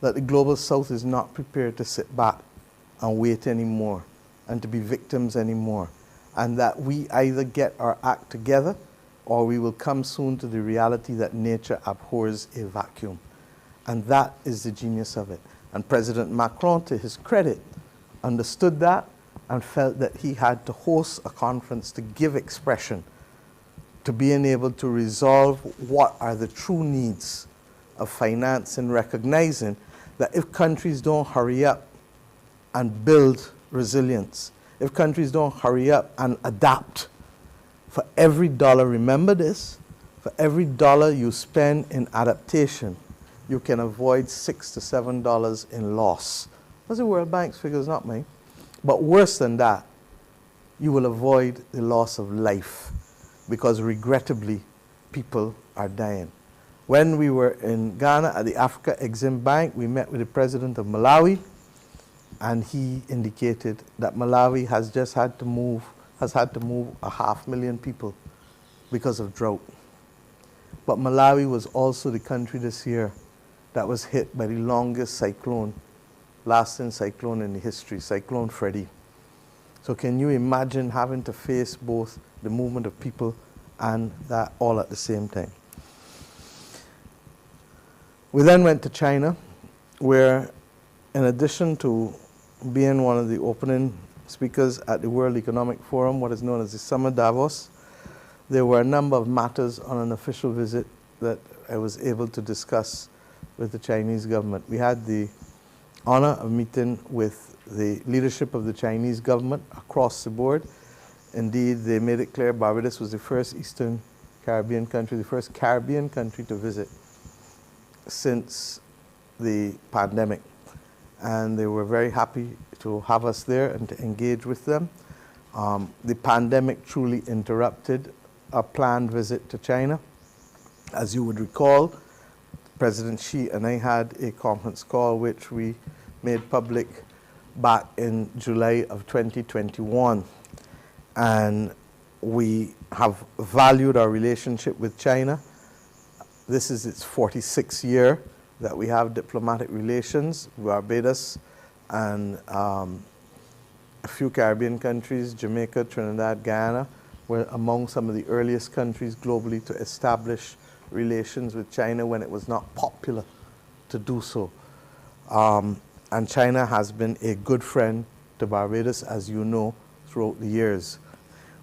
that the global south is not prepared to sit back and wait anymore and to be victims anymore, and that we either get our act together or we will come soon to the reality that nature abhors a vacuum. And that is the genius of it. And President Macron, to his credit, understood that and felt that he had to host a conference to give expression to being able to resolve what are the true needs of finance, and recognizing that if countries don't hurry up and build resilience, if countries don't hurry up and adapt, for every dollar, remember this, for every dollar you spend in adaptation, you can avoid $6 to $7 in loss. That's the World Bank's figures, not mine. But worse than that, you will avoid the loss of life, because regrettably, people are dying. When we were in Ghana at the Africa Exim Bank, we met with the president of Malawi, and he indicated that Malawi has had to move 500,000 people because of drought. But Malawi was also the country this year that was hit by the longest lasting cyclone in the history, Cyclone Freddy. So can you imagine having to face both the movement of people and that all at the same time? We then went to China, where in addition to being one of the opening speakers at the World Economic Forum, what is known as the Summer Davos, there were a number of matters on an official visit that I was able to discuss with the Chinese government. We had the honor of meeting with the leadership of the Chinese government across the board. Indeed, they made it clear Barbados was the first Eastern Caribbean country, the first Caribbean country to visit since the pandemic. And they were very happy to have us there and to engage with them. The pandemic truly interrupted a planned visit to China. As you would recall, President Xi and I had a conference call which we made public back in July of 2021. And we have valued our relationship with China. This is its 46th year that we have diplomatic relations. Barbados and a few Caribbean countries, Jamaica, Trinidad, Guyana, were among some of the earliest countries globally to establish relations with China when it was not popular to do so. And China has been a good friend to Barbados, as you know, throughout the years.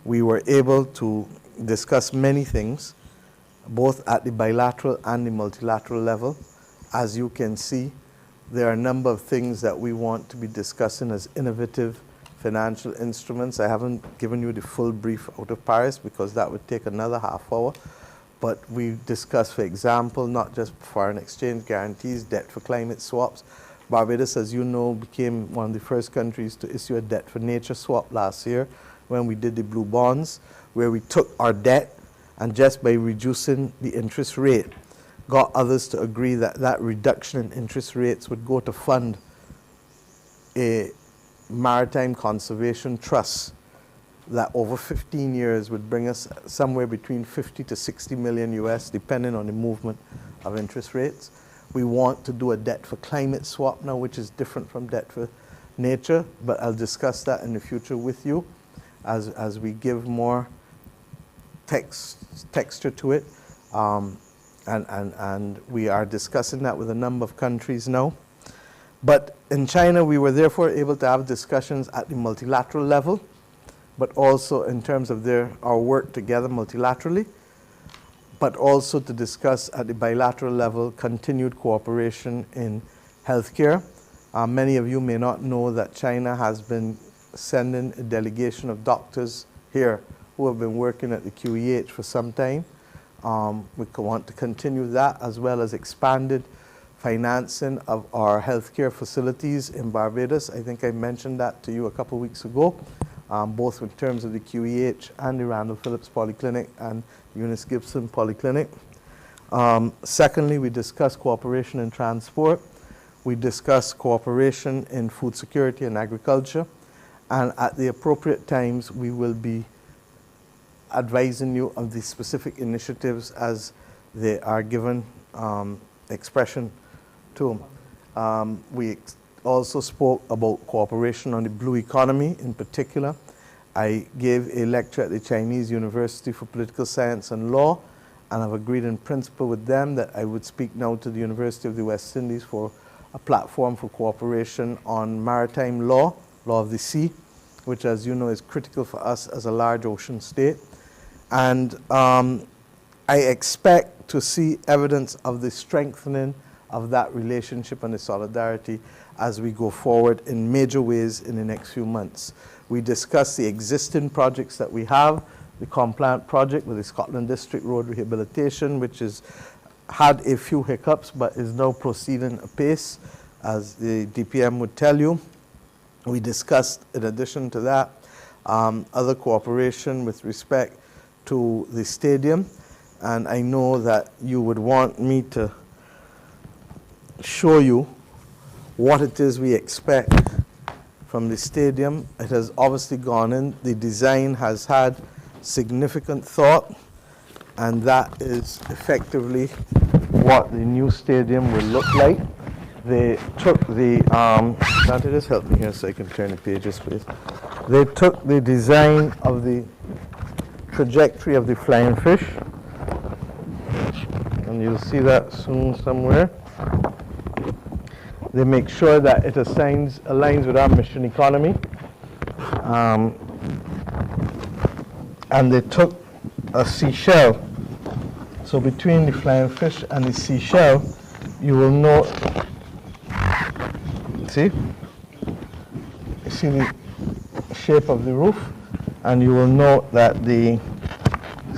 We were able to discuss many things, both at the bilateral and the multilateral level. As you can see, there are a number of things that we want to be discussing as innovative financial instruments. I haven't given you the full brief out of Paris because that would take another half hour. But we discussed, for example, not just foreign exchange guarantees, debt for climate swaps. Barbados, as you know, became one of the first countries to issue a debt for nature swap last year when we did the blue bonds, where we took our debt and just by reducing the interest rate, got others to agree that that reduction in interest rates would go to fund a maritime conservation trust that over 15 years would bring us somewhere between 50 to 60 million US, depending on the movement of interest rates. We want to do a debt for climate swap now, which is different from debt for nature, but I'll discuss that in the future with you as we give more texture to it. And we are discussing that with a number of countries now. But in China, we were therefore able to have discussions at the multilateral level, but also in terms of our work together multilaterally, but also to discuss at the bilateral level continued cooperation in healthcare. Many of you may not know that China has been sending a delegation of doctors here who have been working at the QEH for some time. We want to continue that, as well as expanded financing of our healthcare facilities in Barbados. I think I mentioned that to you a couple of weeks ago, both in terms of the QEH and the Randall Phillips Polyclinic and Eunice Gibson Polyclinic. Secondly, we discussed cooperation in transport. We discussed cooperation in food security and agriculture. And at the appropriate times, we will be advising you of the specific initiatives as they are given expression to. We also spoke about cooperation on the blue economy in particular. I gave a lecture at the Chinese University for Political Science and Law, and I've agreed in principle with them that I would speak now to the University of the West Indies for a platform for cooperation on maritime law, law of the sea, which, as you know, is critical for us as a large ocean state. And I expect to see evidence of the strengthening of that relationship and the solidarity as we go forward in major ways in the next few months. We discussed the existing projects that we have, the Compliant project with the Scotland District Road Rehabilitation, which has had a few hiccups but is now proceeding apace, as the DPM would tell you. We discussed, in addition to that, other cooperation with respect to the stadium. And I know that you would want me to show you what it is we expect from the stadium. It has obviously gone in. The design has had significant thought, and that is effectively what the new stadium will look like. They took the, can't you just help me here so I can turn the pages, please? They took the design of the trajectory of the flying fish, and you'll see that soon somewhere. They make sure that it aligns with our mission economy. And they took a seashell. So between the flying fish and the seashell, you will note, see the shape of the roof, and you will note that the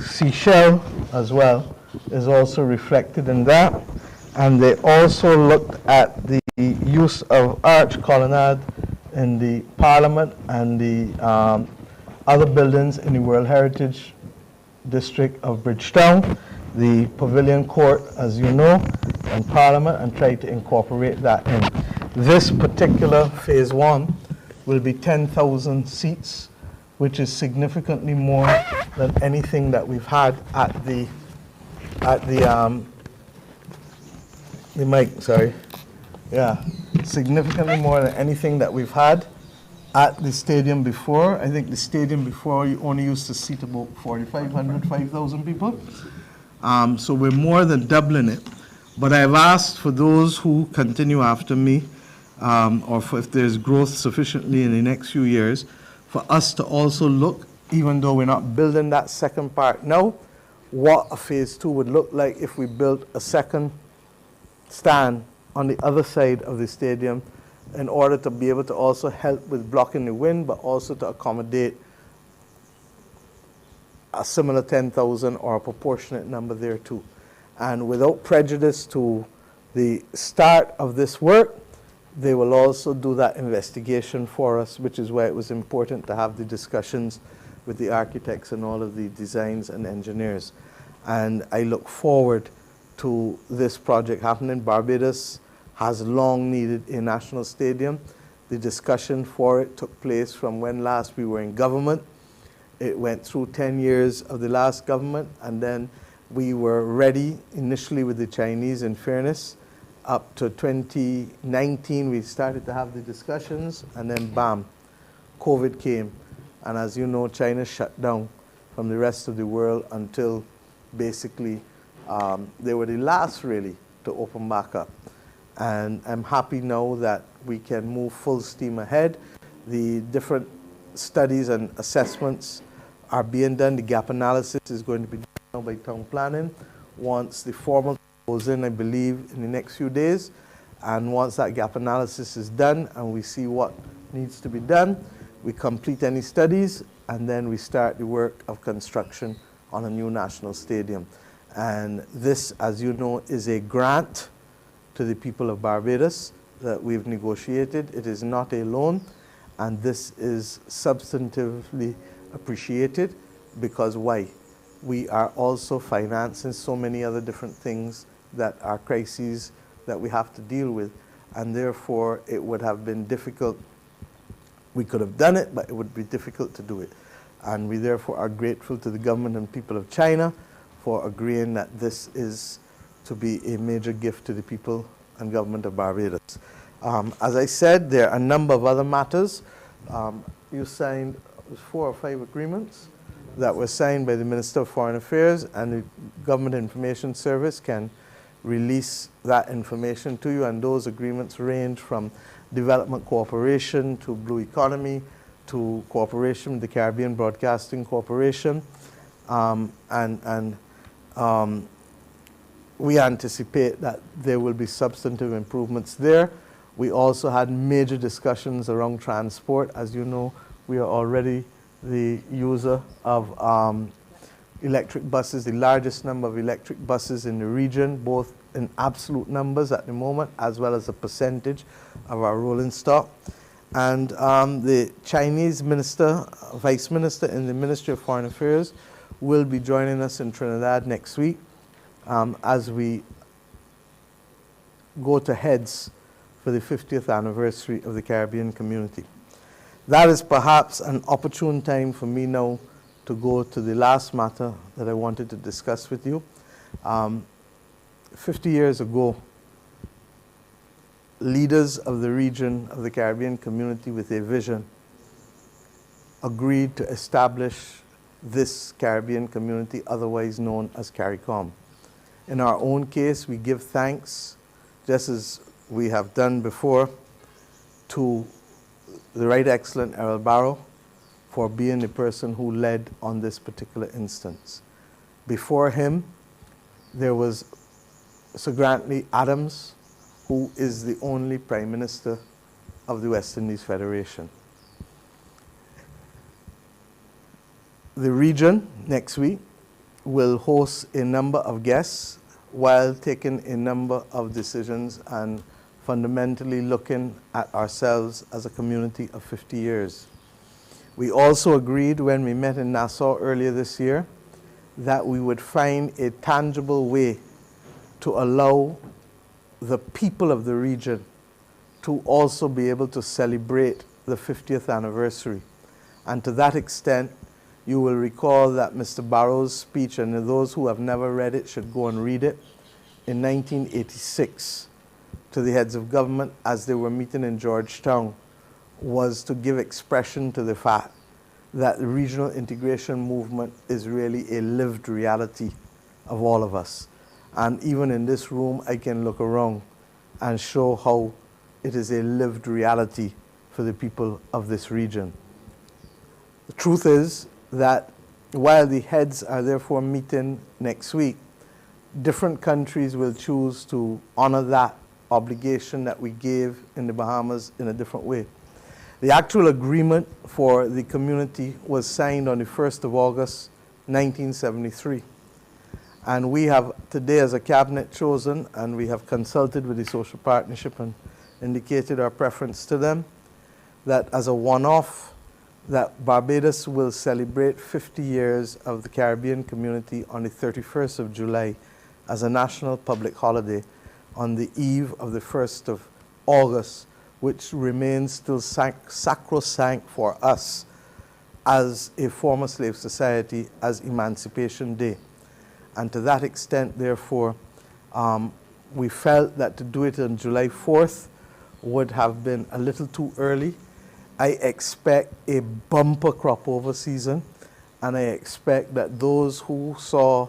seashell as well is also reflected in that. And they also looked at the use of arch colonnade in the Parliament and the other buildings in the World Heritage District of Bridgetown, the Pavilion Court, as you know, and Parliament, and tried to incorporate that in. This particular phase 1 will be 10,000 seats, which is significantly more than anything that we've had at the mic, sorry. Yeah, significantly more than anything that we've had at the stadium before. I think the stadium before you only used to seat about 4,500, 5,000 people. So we're more than doubling it. But I've asked for those who continue after me, or for if there's growth sufficiently in the next few years, for us to also look, even though we're not building that second part now, what a phase 2 would look like if we built a second stand on the other side of the stadium in order to be able to also help with blocking the wind, but also to accommodate a similar 10,000 or a proportionate number there too. And without prejudice to the start of this work, they will also do that investigation for us, which is why it was important to have the discussions with the architects and all of the designs and engineers. And I look forward to this project happening. Barbados has long needed a national stadium. The discussion for it took place from when last we were in government. It went through 10 years of the last government, and then we were ready initially with the Chinese, in fairness. Up to 2019, we started to have the discussions, and then bam, COVID came. And as you know, China shut down from the rest of the world until basically they were the last really to open back up. And I'm happy now that we can move full steam ahead. The different studies and assessments are being done. The gap analysis is going to be done now by town planning. Once the formal goes in, I believe, in the next few days, and once that gap analysis is done and we see what needs to be done, we complete any studies, and then we start the work of construction on a new national stadium. And this, as you know, is a grant to the people of Barbados that we've negotiated. It is not a loan, and this is substantively appreciated because why? We are also financing so many other different things that are crises that we have to deal with, and therefore it would have been difficult. We could have done it, but it would be difficult to do it. And we therefore are grateful to the government and people of China for agreeing that this is to be a major gift to the people and government of Barbados. As I said, there are a number of other matters. You signed 4 or 5 agreements that were signed by the Minister of Foreign Affairs, and the Government Information Service can release that information to you, and those agreements range from development cooperation to blue economy to cooperation with the Caribbean Broadcasting Corporation, we anticipate that there will be substantive improvements there. We also had major discussions around transport. As you know, we are already the user of electric buses, the largest number of electric buses in the region, both in absolute numbers at the moment, as well as a percentage of our rolling stock. And the Chinese minister, vice minister in the Ministry of Foreign Affairs will be joining us in Trinidad next week as we go to heads for the 50th anniversary of the Caribbean community. That is perhaps an opportune time for me now to go to the last matter that I wanted to discuss with you. 50 years ago, leaders of the region of the Caribbean community with a vision agreed to establish this Caribbean community, otherwise known as CARICOM. In our own case, we give thanks, just as we have done before, to the Right Excellent Errol Barrow for being the person who led on this particular instance. Before him, there was Sir Grantley Adams, who is the only Prime Minister of the West Indies Federation. The region next week will host a number of guests while taking a number of decisions and fundamentally looking at ourselves as a community of 50 years. We also agreed when we met in Nassau earlier this year that we would find a tangible way to allow the people of the region to also be able to celebrate the 50th anniversary. And to that extent, you will recall that Mr. Barrow's speech, and those who have never read it should go and read it, in 1986 to the heads of government as they were meeting in Georgetown, was to give expression to the fact that the regional integration movement is really a lived reality of all of us. And even in this room, I can look around and show how it is a lived reality for the people of this region. The truth is that while the heads are therefore meeting next week, different countries will choose to honor that obligation that we gave in the Bahamas in a different way. The actual agreement for the community was signed on the 1st of August, 1973. And we have today as a cabinet chosen, and we have consulted with the social partnership and indicated our preference to them, that as a one-off, that Barbados will celebrate 50 years of the Caribbean community on the 31st of July as a national public holiday on the eve of the 1st of August, which remains still sacrosanct for us as a former slave society as Emancipation Day. And to that extent, therefore, we felt that to do it on July 4th would have been a little too early. I expect a bumper crop over season, and I expect that those who saw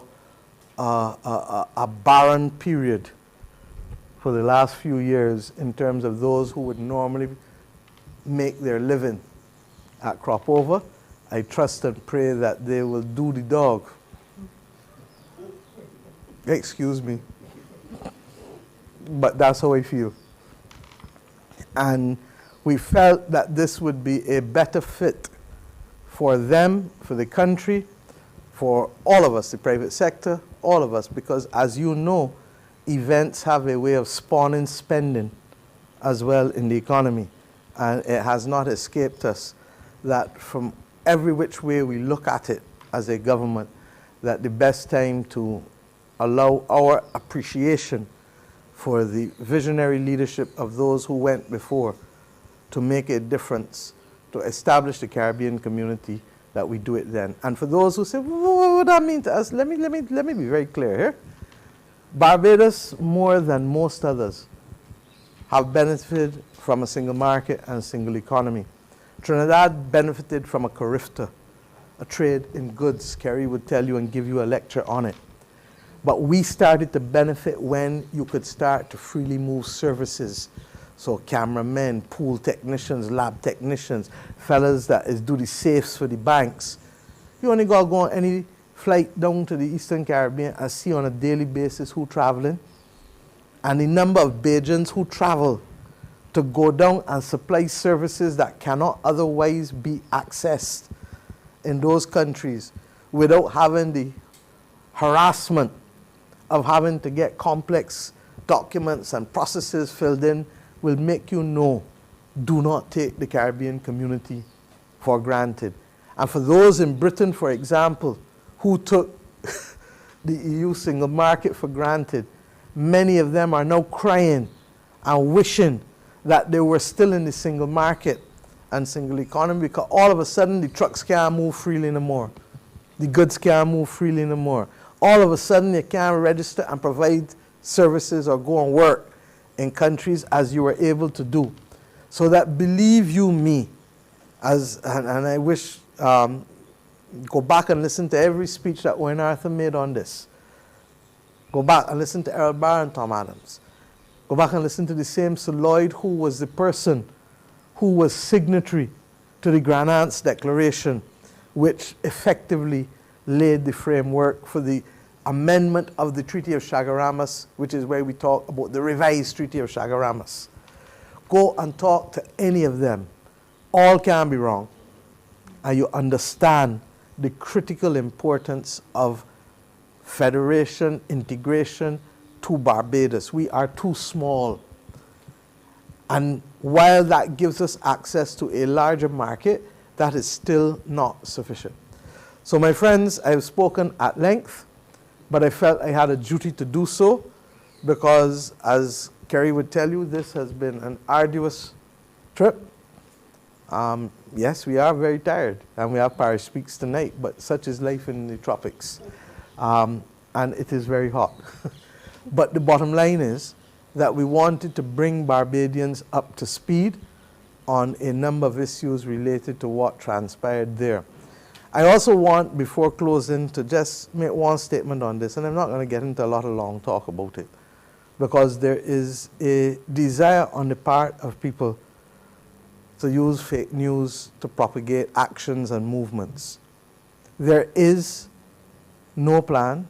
a barren period for the last few years in terms of those who would normally make their living at crop over, I trust and pray that they will do the dog. Excuse me. But that's how I feel. And we felt that this would be a better fit for them, for the country, for all of us, the private sector, all of us, because as you know, events have a way of spawning spending as well in the economy. And it has not escaped us that from every which way we look at it as a government, that the best time to allow our appreciation for the visionary leadership of those who went before to make a difference, to establish the Caribbean community, that we do it then. And for those who say, well, what would that mean to us? Let me be very clear here. Barbados, more than most others, have benefited from a single market and a single economy. Trinidad benefited from a carifta, a trade in goods. Kerry would tell you and give you a lecture on it. But we started to benefit when you could start to freely move services. So cameramen, pool technicians, lab technicians, fellas that do the safes for the banks. You only got to go on any flight down to the Eastern Caribbean and see on a daily basis who traveling. And the number of Bajans who travel to go down and supply services that cannot otherwise be accessed in those countries without having the harassment of having to get complex documents and processes filled in, will make you know do not take the Caribbean community for granted. And for those in Britain, for example, who took the EU single market for granted, many of them are now crying and wishing that they were still in the single market and single economy, because all of a sudden the trucks can't move freely no more. The goods can't move freely no more. All of a sudden you can't register and provide services or go and work in countries as you were able to do. So that, believe you me, and I wish, go back and listen to every speech that Wayne Arthur made on this. Go back and listen to Errol Barr and Tom Adams. Go back and listen to the same Sir Lloyd, who was the person who was signatory to the Grand Aunt's Declaration, which effectively laid the framework for the amendment of the Treaty of Chaguaramas, which is where we talk about the revised Treaty of Chaguaramas. Go and talk to any of them. All can be wrong. And you understand the critical importance of federation, integration to Barbados. We are too small. And while that gives us access to a larger market, that is still not sufficient. So my friends, I have spoken at length, but I felt I had a duty to do so because, as Kerry would tell you, this has been an arduous trip. Yes, we are very tired, and we have parish speaks tonight, but such is life in the tropics. And it is very hot. But the bottom line is that we wanted to bring Barbadians up to speed on a number of issues related to what transpired there. I also want, before closing, to just make one statement on this, and I'm not going to get into a lot of long talk about it, because there is a desire on the part of people to use fake news to propagate actions and movements. There is no plan.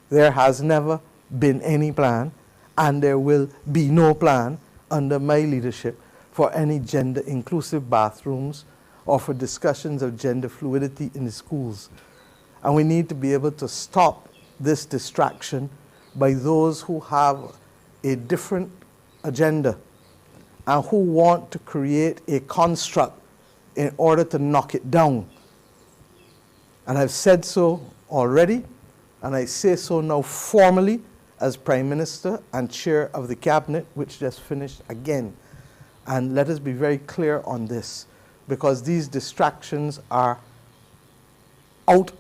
There has never been any plan, and there will be no plan under my leadership for any gender-inclusive bathrooms or for discussions of gender fluidity in the schools. And we need to be able to stop this distraction by those who have a different agenda and who want to create a construct in order to knock it down. And I've said so already, and I say so now formally as Prime Minister and Chair of the Cabinet, which just finished again. And let us be very clear on this, because these distractions are out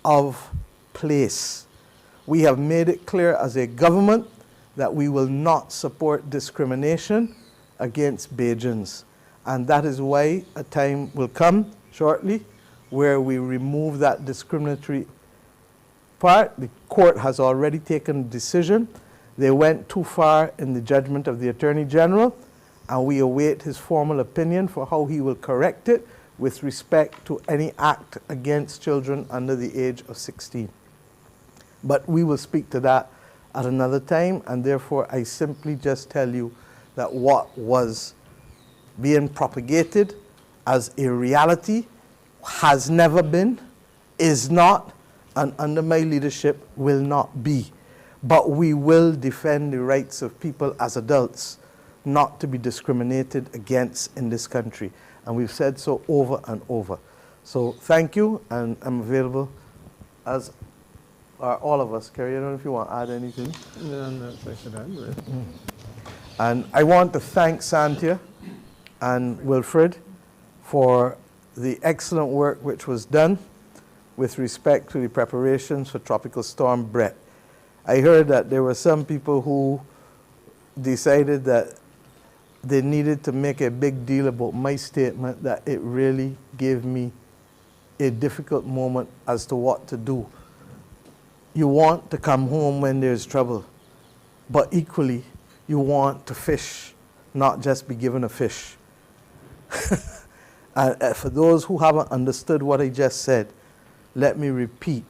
of place. We have made it clear as a government that we will not support discrimination against Bajans. And that is why a time will come shortly where we remove that discriminatory part. The court has already taken a decision. They went too far in the judgment of the Attorney General, and we await his formal opinion for how he will correct it with respect to any act against children under the age of 16. But we will speak to that at another time, and therefore I simply just tell you that what was being propagated as a reality has never been, is not, and under my leadership will not be. But we will defend the rights of people as adults not to be discriminated against in this country. And we've said so over and over. So thank you, and I'm available, as are all of us. Kerry, I don't know if you want to add anything. No, no, I should add it. And I want to thank Santia and Wilfred for the excellent work which was done with respect to the preparations for Tropical Storm Brett. I heard that there were some people who decided that they needed to make a big deal about my statement, that it really gave me a difficult moment as to what to do. You want to come home when there's trouble, but equally you want to fish, not just be given a fish. For those who haven't understood what I just said, let me repeat.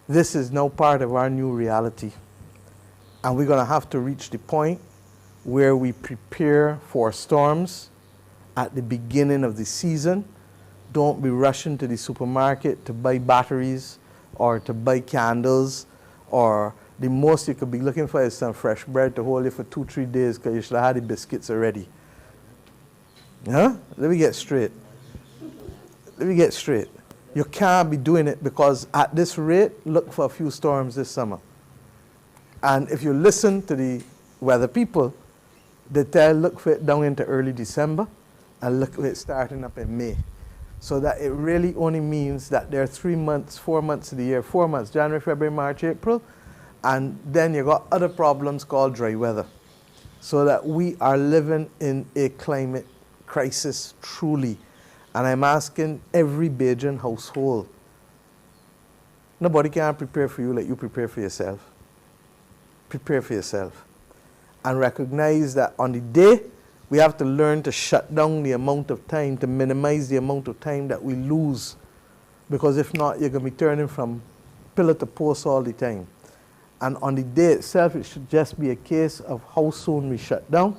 This is now part of our new reality. And we're going to have to reach the point where we prepare for storms at the beginning of the season. Don't be rushing to the supermarket to buy batteries or to buy candles, or the most you could be looking for is some fresh bread to hold you for 2-3 days, because you should have had the biscuits already. Huh? Let me get straight. Let me get straight. You can't be doing it because at this rate, look for a few storms this summer. And if you listen to the weather people, they tell look for it down into early December and look for it starting up in May. So that it really only means that there are 3 months, 4 months of the year, 4 months, January, February, March, April, and then you got other problems called dry weather. So that we are living in a climate crisis truly. And I'm asking every Bajan household, nobody can prepare for you like you prepare for yourself. Prepare for yourself. And recognize that on the day, we have to learn to shut down the amount of time, to minimize the amount of time that we lose. Because if not, you're going to be turning from pillar to post all the time. And on the day itself, it should just be a case of how soon we shut down,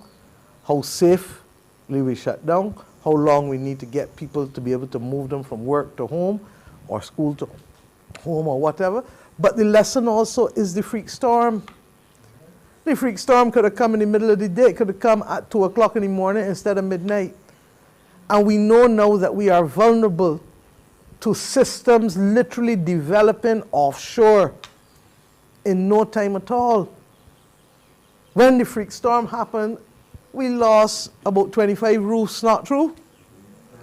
how safely we shut down, how long we need to get people to be able to move them from work to home or school to home or whatever. But the lesson also is the freak storm. The freak storm could have come in the middle of the day. It could have come at 2 o'clock in the morning instead of midnight. And we know now that we are vulnerable to systems literally developing offshore in no time at all. When the freak storm happened, we lost about 25 roofs, not true?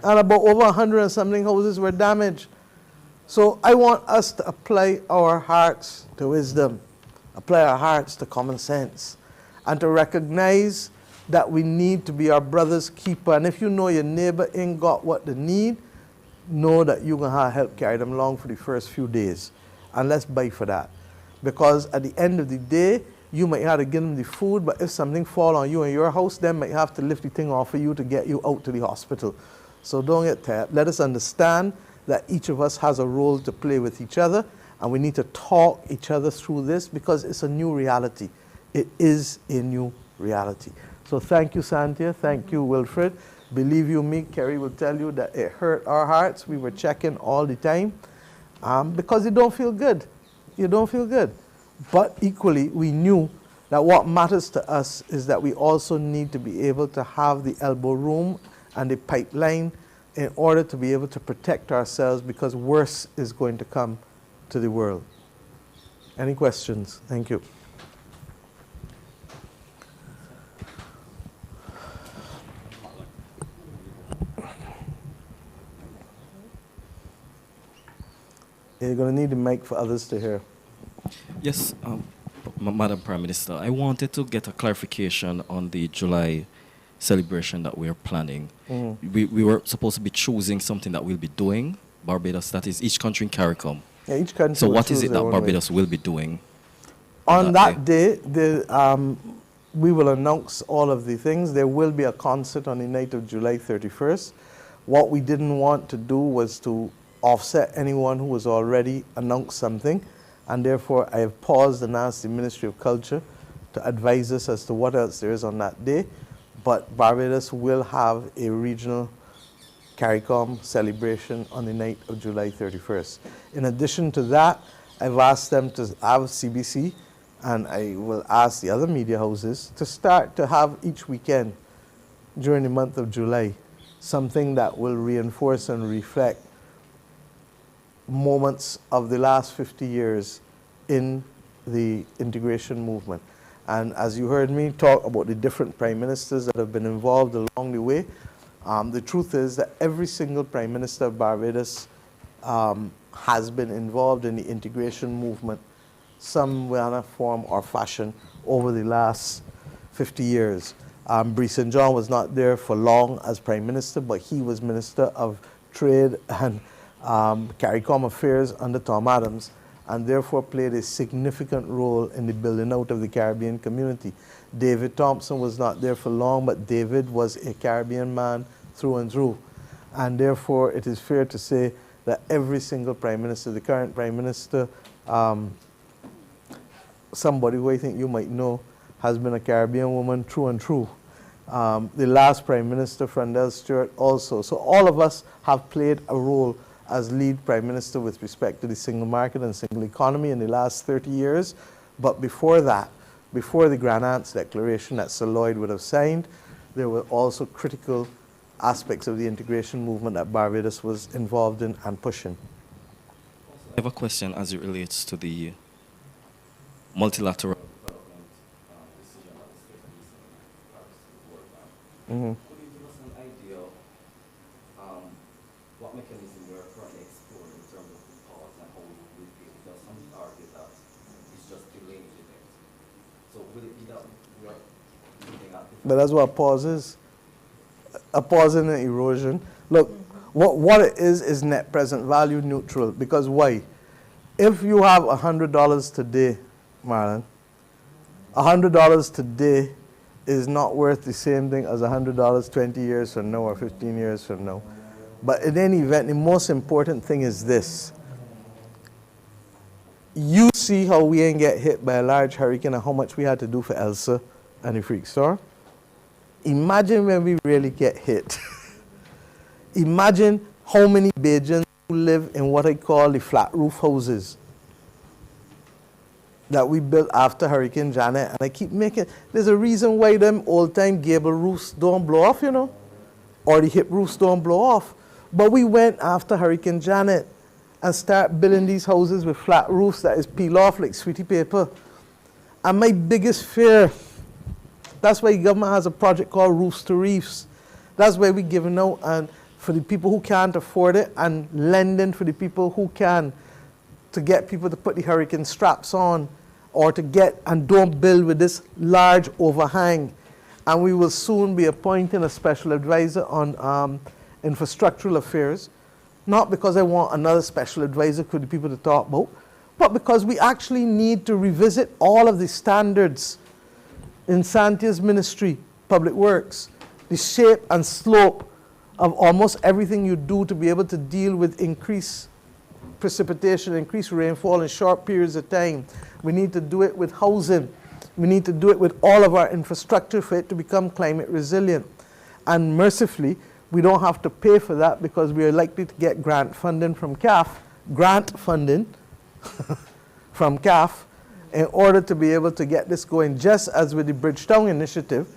And about over 100 and something houses were damaged. So I want us to apply our hearts to wisdom, apply our hearts to common sense, and to recognize that we need to be our brother's keeper. And if you know your neighbor ain't got what they need, know that you're going to help carry them along for the first few days. And let's buy for that. Because at the end of the day, you might have to give them the food, but if something fall on you in your house, they might have to lift the thing off of you to get you out to the hospital. So don't get tired. Let us understand that each of us has a role to play with each other, and we need to talk each other through this because it's a new reality. It is a new reality. So thank you, Santia. Thank you, Wilfred. Believe you me, Kerry will tell you that it hurt our hearts. We were checking all the time because you don't feel good. You don't feel good. But equally, we knew that what matters to us is that we also need to be able to have the elbow room and the pipeline in order to be able to protect ourselves because worse is going to come to the world. Any questions? Thank you. You're going to need the mic for others to hear. Yes, Madam Prime Minister, I wanted to get a clarification on the July celebration that we're planning. We were supposed to be choosing something that we'll be doing, Barbados, that is each country in CARICOM. Yeah, each country. So what is it that Barbados will be doing? On that day, we will announce all of the things. There will be a concert on the night of July 31st. What we didn't want to do was to offset anyone who was already announced something, and therefore I have paused and asked the Ministry of Culture to advise us as to what else there is on that day. But Barbados will have a regional CARICOM celebration on the night of July 31st. In addition to that, I've asked them to have CBC, and I will ask the other media houses to start to have each weekend during the month of July something that will reinforce and reflect moments of the last 50 years in the integration movement. And as you heard me talk about the different prime ministers that have been involved along the way, the truth is that every single prime minister of Barbados has been involved in the integration movement, some way, form or fashion, over the last 50 years. Brice St. John was not there for long as prime minister, but he was Minister of Trade and CARICOM Affairs under Tom Adams, and therefore played a significant role in the building out of the Caribbean community. David Thompson was not there for long, but David was a Caribbean man through and through. And therefore, it is fair to say that every single prime minister, the current prime minister, somebody who I think you might know, has been a Caribbean woman through and through. The last prime minister, Frandel Stewart, also. So all of us have played a role as lead prime minister with respect to the single market and single economy in the last 30 years. But before that, before the Grand Aunt's declaration that Sir Lloyd would have signed, there were also critical aspects of the integration movement that Barbados was involved in and pushing. I have a question as it relates to the multilateral development decision that was taken recently in Paris to work on. Mhm. Could you give us an idea of what mechanism we are currently exploring in terms of the pause and how we will pay? Because some argue that it's just delaying the event. So will it be that we are looking at But that's what a pause is. A pause in an erosion. Look, what it is net present value neutral. Because why? If you have $100 today, Marlon, $100 today is not worth the same thing as $100 20 years from now or 15 years from now. But in any event, the most important thing is this. You see how we ain't get hit by a large hurricane and how much we had to do for Elsa and the freak storm. Imagine when we really get hit. Imagine how many Bajans who live in what I call the flat roof houses that we built after Hurricane Janet. And I keep making, there's a reason why them old time gable roofs don't blow off, you know, or the hip roofs don't blow off. But we went after Hurricane Janet and start building these houses with flat roofs that is peel off like sweetie paper. And my biggest fear, that's why the government has a project called Roofs to Reefs. That's why we're giving out and for the people who can't afford it and lending for the people who can, to get people to put the hurricane straps on or to get and don't build with this large overhang. And we will soon be appointing a special advisor on infrastructural affairs, not because I want another special advisor for the people to talk about, but because we actually need to revisit all of the standards in Santia's ministry, Public Works, the shape and slope of almost everything you do to be able to deal with increased precipitation, increased rainfall in short periods of time. We need to do it with housing. We need to do it with all of our infrastructure for it to become climate resilient. And mercifully, we don't have to pay for that because we are likely to get grant funding from CAF, from CAF, in order to be able to get this going. Just as with the Bridgetown initiative,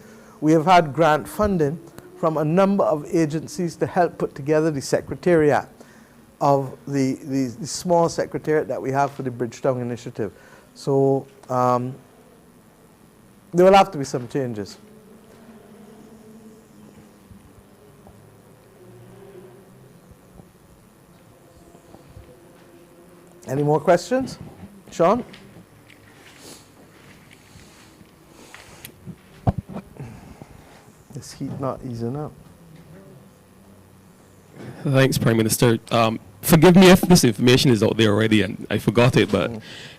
we have had grant funding from a number of agencies to help put together the secretariat of the small secretariat that we have for the Bridgetown initiative. So there will have to be some changes. Any more questions? Sean? This heat not easing up. Thanks, Prime Minister. Forgive me if this information is out there already and I forgot it, but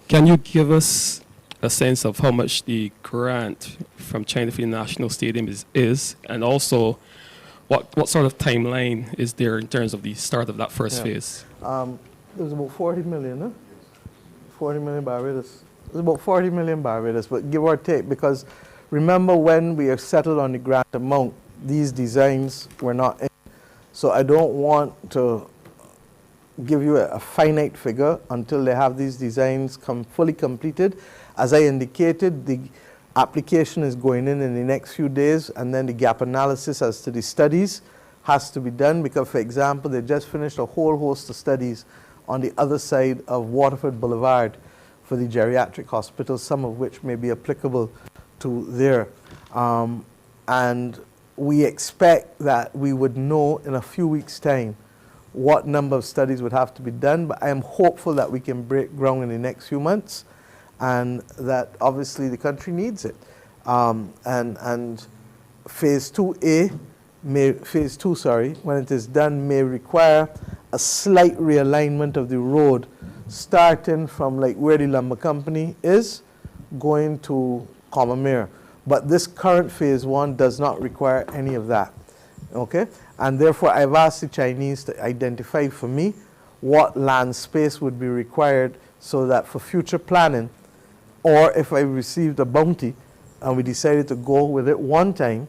can you give us a sense of how much the grant from China for the National Stadium is and also what sort of timeline is there in terms of the start of that first phase? There's about 40 million, huh? 40 million Barbados. There's about 40 million Barbados, but give or take, because remember when we have settled on the grant amount, these designs were not in. So I don't want to give you a finite figure until they have these designs fully completed. As I indicated, the application is going in the next few days, and then the gap analysis as to the studies has to be done because, for example, they just finished a whole host of studies on the other side of Waterford Boulevard for the geriatric hospital, some of which may be applicable to there. And we expect that we would know in a few weeks' time what number of studies would have to be done, but I am hopeful that we can break ground in the next few months and that obviously the country needs it. And phase 2A, phase 2, when it is done, may require a slight realignment of the road, starting from like where the lumber company is, going to Commermere. But this current phase 1 does not require any of that, okay? And therefore, I've asked the Chinese to identify for me what land space would be required so that for future planning, or if I received a bounty and we decided to go with it one time,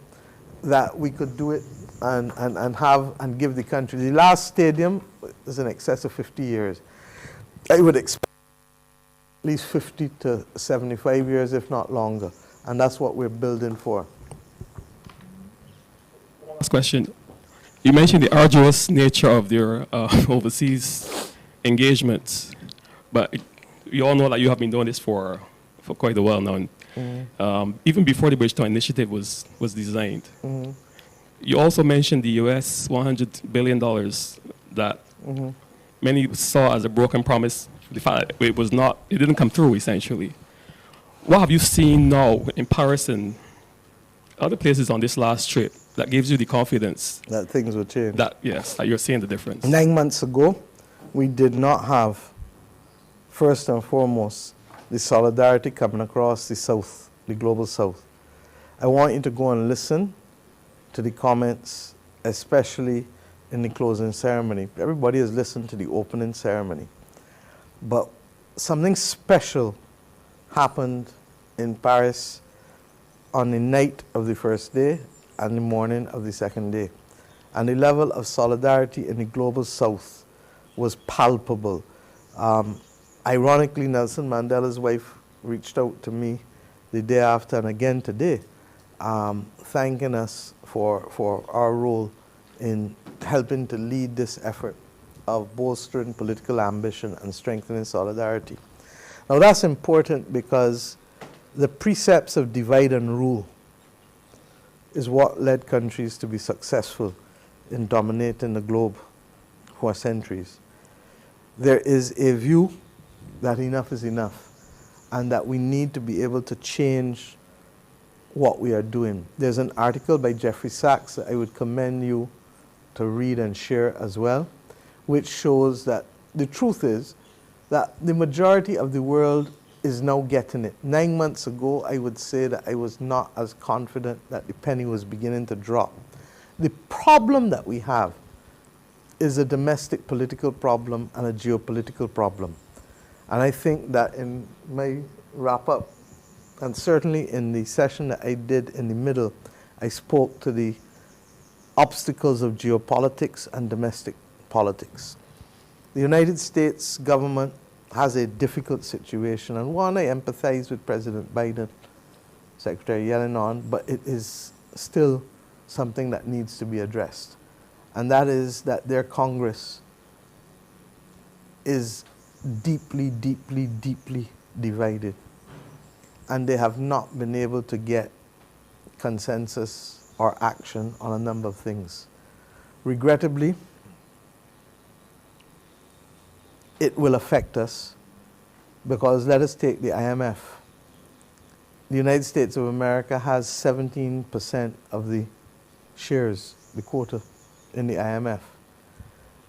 that we could do it and give the country. The last stadium is in excess of 50 years. I would expect at least 50 to 75 years, if not longer. And that's what we're building for. Last question. You mentioned the arduous nature of your overseas engagements, but we all know that you have been doing this for quite a while now. And, even before the Bridgetown Initiative was designed. You also mentioned the U.S. $100 billion that many saw as a broken promise. The fact that it didn't come through, essentially. What have you seen now in Paris and other places on this last trip that gives you the confidence that things will change? that you're seeing the difference? 9 months ago, we did not have, first and foremost, the solidarity coming across the South, the global South. I want you to go and listen to the comments, especially in the closing ceremony. Everybody has listened to the opening ceremony. But something special happened in Paris on the night of the first day and the morning of the second day. And the level of solidarity in the global South was palpable. Ironically, Nelson Mandela's wife reached out to me the day after and again today, thanking us for our role in helping to lead this effort of bolstering political ambition and strengthening solidarity. Now that's important because the precepts of divide and rule is what led countries to be successful in dominating the globe for centuries. There is a view that enough is enough and that we need to be able to change what we are doing. There's an article by Jeffrey Sachs that I would commend you to read and share as well, which shows that the truth is that the majority of the world is now getting it. 9 months ago, I would say that I was not as confident that the penny was beginning to drop. The problem that we have is a domestic political problem and a geopolitical problem. And I think that in my wrap-up, and certainly in the session that I did in the middle, I spoke to the obstacles of geopolitics and domestic politics. The United States government has a difficult situation, and one, I empathize with President Biden, Secretary Yellen on, but it is still something that needs to be addressed. And that is that their Congress is deeply, deeply, deeply divided. And they have not been able to get consensus or action on a number of things. Regrettably, it will affect us because let us take the IMF. The United States of America has 17% of the shares, the quota in the IMF.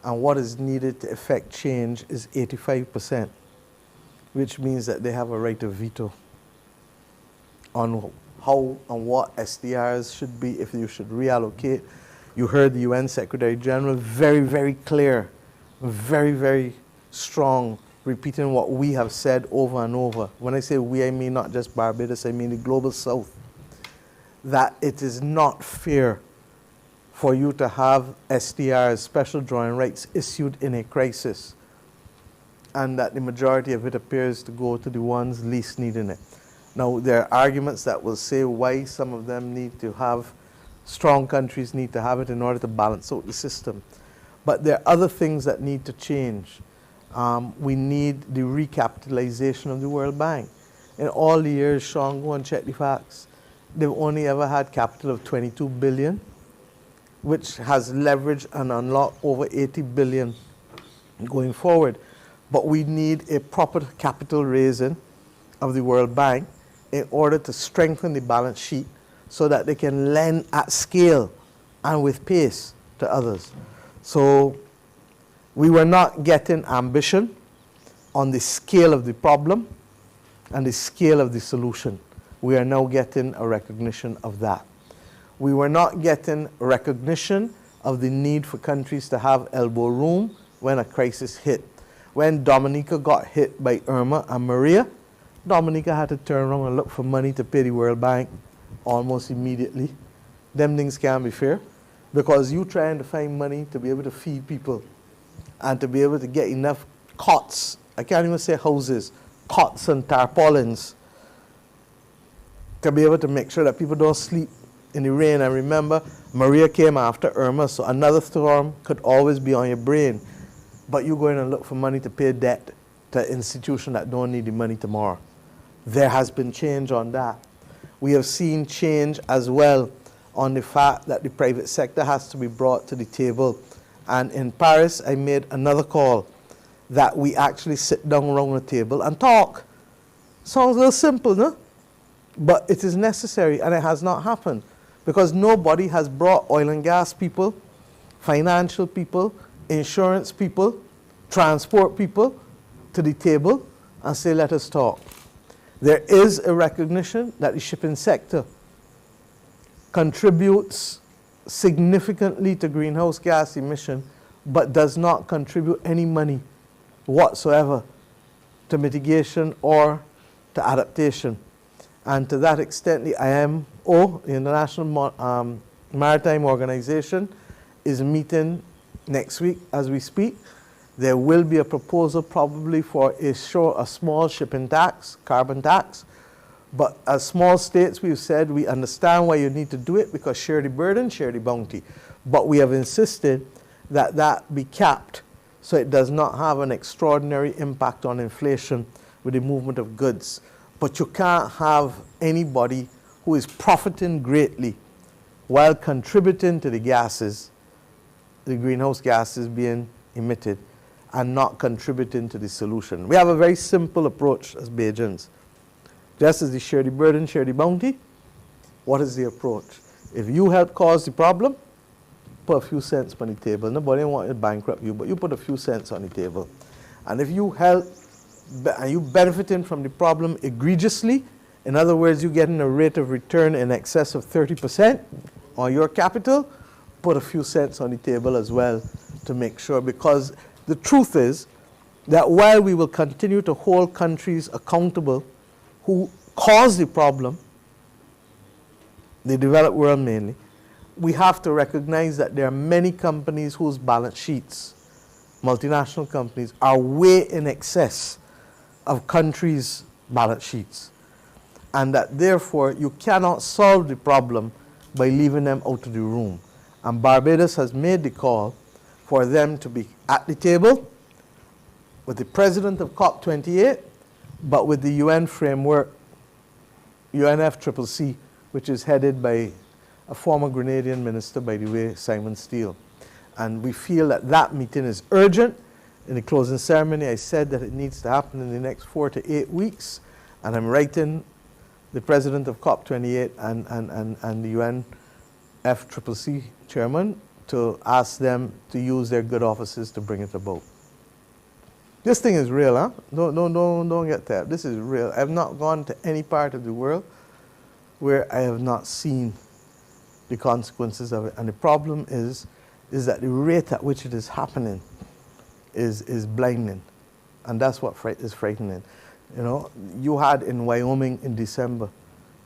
And what is needed to effect change is 85%, which means that they have a right of veto on how and what SDRs should be, if you should reallocate. You heard the UN Secretary General very, very clear, very, very strong, repeating what we have said over and over. When I say we, I mean not just Barbados, I mean the global South. That it is not fair for you to have SDRs, special drawing rights, issued in a crisis, and that the majority of it appears to go to the ones least needing it. Now, there are arguments that will say why some of them need to have, strong countries need to have it in order to balance out the system. But there are other things that need to change. We need the recapitalization of the World Bank. In all the years, Sean, go and check the facts. They've only ever had capital of 22 billion, which has leveraged and unlocked over 80 billion going forward. But we need a proper capital raising of the World Bank in order to strengthen the balance sheet so that they can lend at scale and with pace to others. So we were not getting ambition on the scale of the problem and the scale of the solution. We are now getting a recognition of that. We were not getting recognition of the need for countries to have elbow room when a crisis hit. When Dominica got hit by Irma and Maria, Dominica had to turn around and look for money to pay the World Bank almost immediately. Them things can't be fair, because you trying to find money to be able to feed people and to be able to get enough cots, I can't even say houses, cots and tarpaulins, to be able to make sure that people don't sleep in the rain. And remember, Maria came after Irma, so another storm could always be on your brain. But you're going to look for money to pay debt to an institution that don't need the money tomorrow. There has been change on that. We have seen change as well on the fact that the private sector has to be brought to the table. And in Paris, I made another call that we actually sit down around the table and talk. Sounds a little simple, no? But it is necessary, and it has not happened because nobody has brought oil and gas people, financial people, insurance people, transport people to the table and say, let us talk. There is a recognition that the shipping sector contributes significantly to greenhouse gas emission, but does not contribute any money whatsoever to mitigation or to adaptation. And to that extent, the IMO, the International Maritime Organization, is meeting next week as we speak. There will be a proposal probably for a small shipping tax, carbon tax. But as small states, we've said we understand why you need to do it because share the burden, share the bounty. But we have insisted that that be capped so it does not have an extraordinary impact on inflation with the movement of goods. But you can't have anybody who is profiting greatly while contributing to the gases, the greenhouse gases being emitted, and not contributing to the solution. We have a very simple approach as Bajans. Just as the share the burden, share the bounty, what is the approach? If you help cause the problem, put a few cents on the table. Nobody wants to bankrupt you, but you put a few cents on the table. And if you help, and you benefiting from the problem egregiously, in other words, you're getting a rate of return in excess of 30% on your capital, put a few cents on the table as well to make sure, because the truth is that while we will continue to hold countries accountable who cause the problem, the developed world mainly, we have to recognize that there are many companies whose balance sheets, multinational companies, are way in excess of countries' balance sheets. And that therefore you cannot solve the problem by leaving them out of the room. And Barbados has made the call for them to be at the table with the president of COP28, but with the UN framework, UNFCCC, which is headed by a former Grenadian minister, by the way, Simon Steele. And we feel that that meeting is urgent. In the closing ceremony, I said that it needs to happen in the next 4 to 8 weeks. And I'm writing the president of COP28 and the UNFCCC chairman to ask them to use their good offices to bring it about. This thing is real, huh? Don't get that. This is real. I have not gone to any part of the world where I have not seen the consequences of it. And the problem is that the rate at which it is happening is blinding. And that's what is frightening. You know, you had in Wyoming in December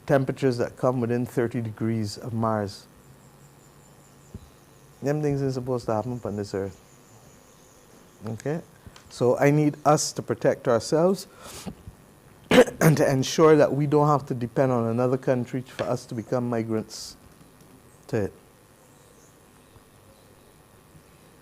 temperatures that come within 30 degrees of Mars. Them things are supposed to happen on this earth. Okay? So I need us to protect ourselves and to ensure that we don't have to depend on another country for us to become migrants to it.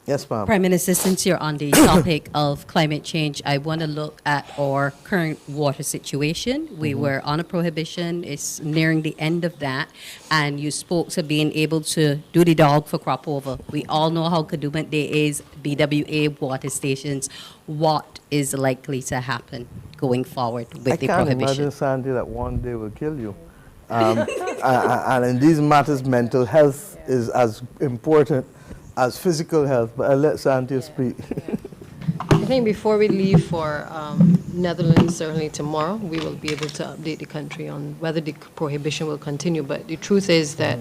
Yes, ma'am. Prime Minister, since you're on the topic of climate change, I want to look at our current water situation. We were on a prohibition. It's nearing the end of that. And you spoke to being able to do the dog for crop over. We all know how Kadooment there is, BWA water stations. What is likely to happen going forward with the prohibition? I can't imagine, Santia, that one day will kill you. And in these matters, mental health is as important as physical health, but I'll let Santia speak. I think before we leave for Netherlands, certainly tomorrow, we will be able to update the country on whether the prohibition will continue. But the truth is that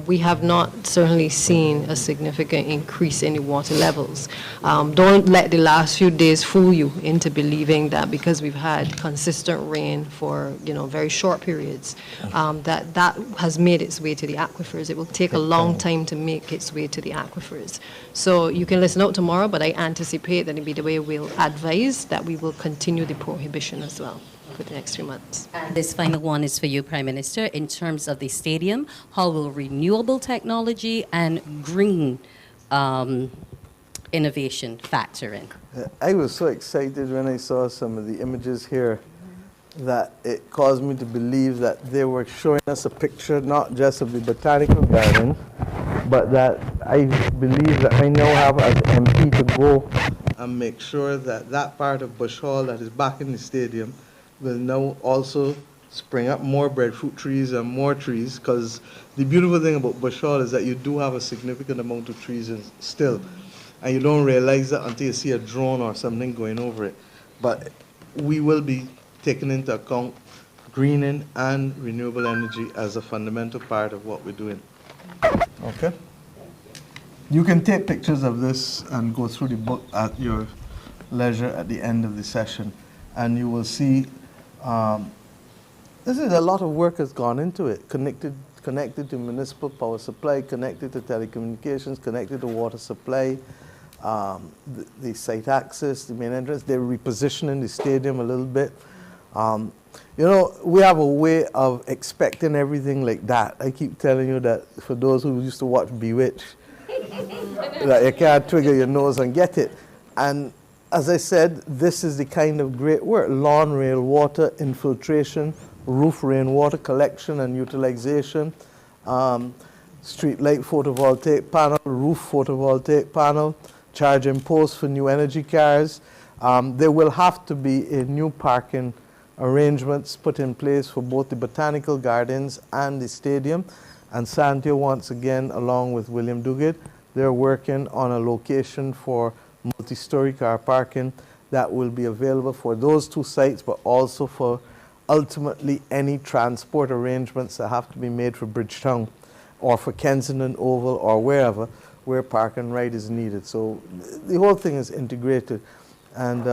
we have not certainly seen a significant increase in the water levels. Don't let the last few days fool you into believing that because we've had consistent rain for very short periods, that has made its way to the aquifers. It will take a long time to make its way to the aquifers. So you can listen out tomorrow, but I anticipate that the BWA will advise that we will continue the prohibition as well. for the next few months. And this final one is for you, Prime Minister. In terms of the stadium, how will renewable technology and green innovation factor in? I was so excited when I saw some of the images here that it caused me to believe that they were showing us a picture not just of the botanical garden, but that I believe that I now have as MP to go and make sure that that part of Bush Hall that is back in the stadium will now also spring up more breadfruit trees and more trees, because the beautiful thing about Bush Hall is that you do have a significant amount of trees still, and you don't realize that until you see a drone or something going over it. But we will be taking into account greening and renewable energy as a fundamental part of what we're doing. Okay? You can take pictures of this and go through the book at your leisure at the end of the session, and you will see this is a lot of work has gone into it, connected to municipal power supply, connected to telecommunications, connected to water supply, the site access, the main entrance. They're repositioning the stadium a little bit. You know, we have a way of expecting everything like that. I keep telling you that for those who used to watch Bewitched, that you can't trigger your nose and get it. And as I said, this is the kind of great work: lawn rail water infiltration, roof rainwater collection and utilization, street light photovoltaic panel, roof photovoltaic panel, charging posts for new energy cars. There will have to be a new parking arrangements put in place for both the botanical gardens and the stadium. And Santia, once again, along with William Duguid, they're working on a location for multi-story car parking that will be available for those two sites, but also for ultimately any transport arrangements that have to be made for Bridgetown or for Kensington Oval or wherever where park and ride is needed. So the whole thing is integrated. And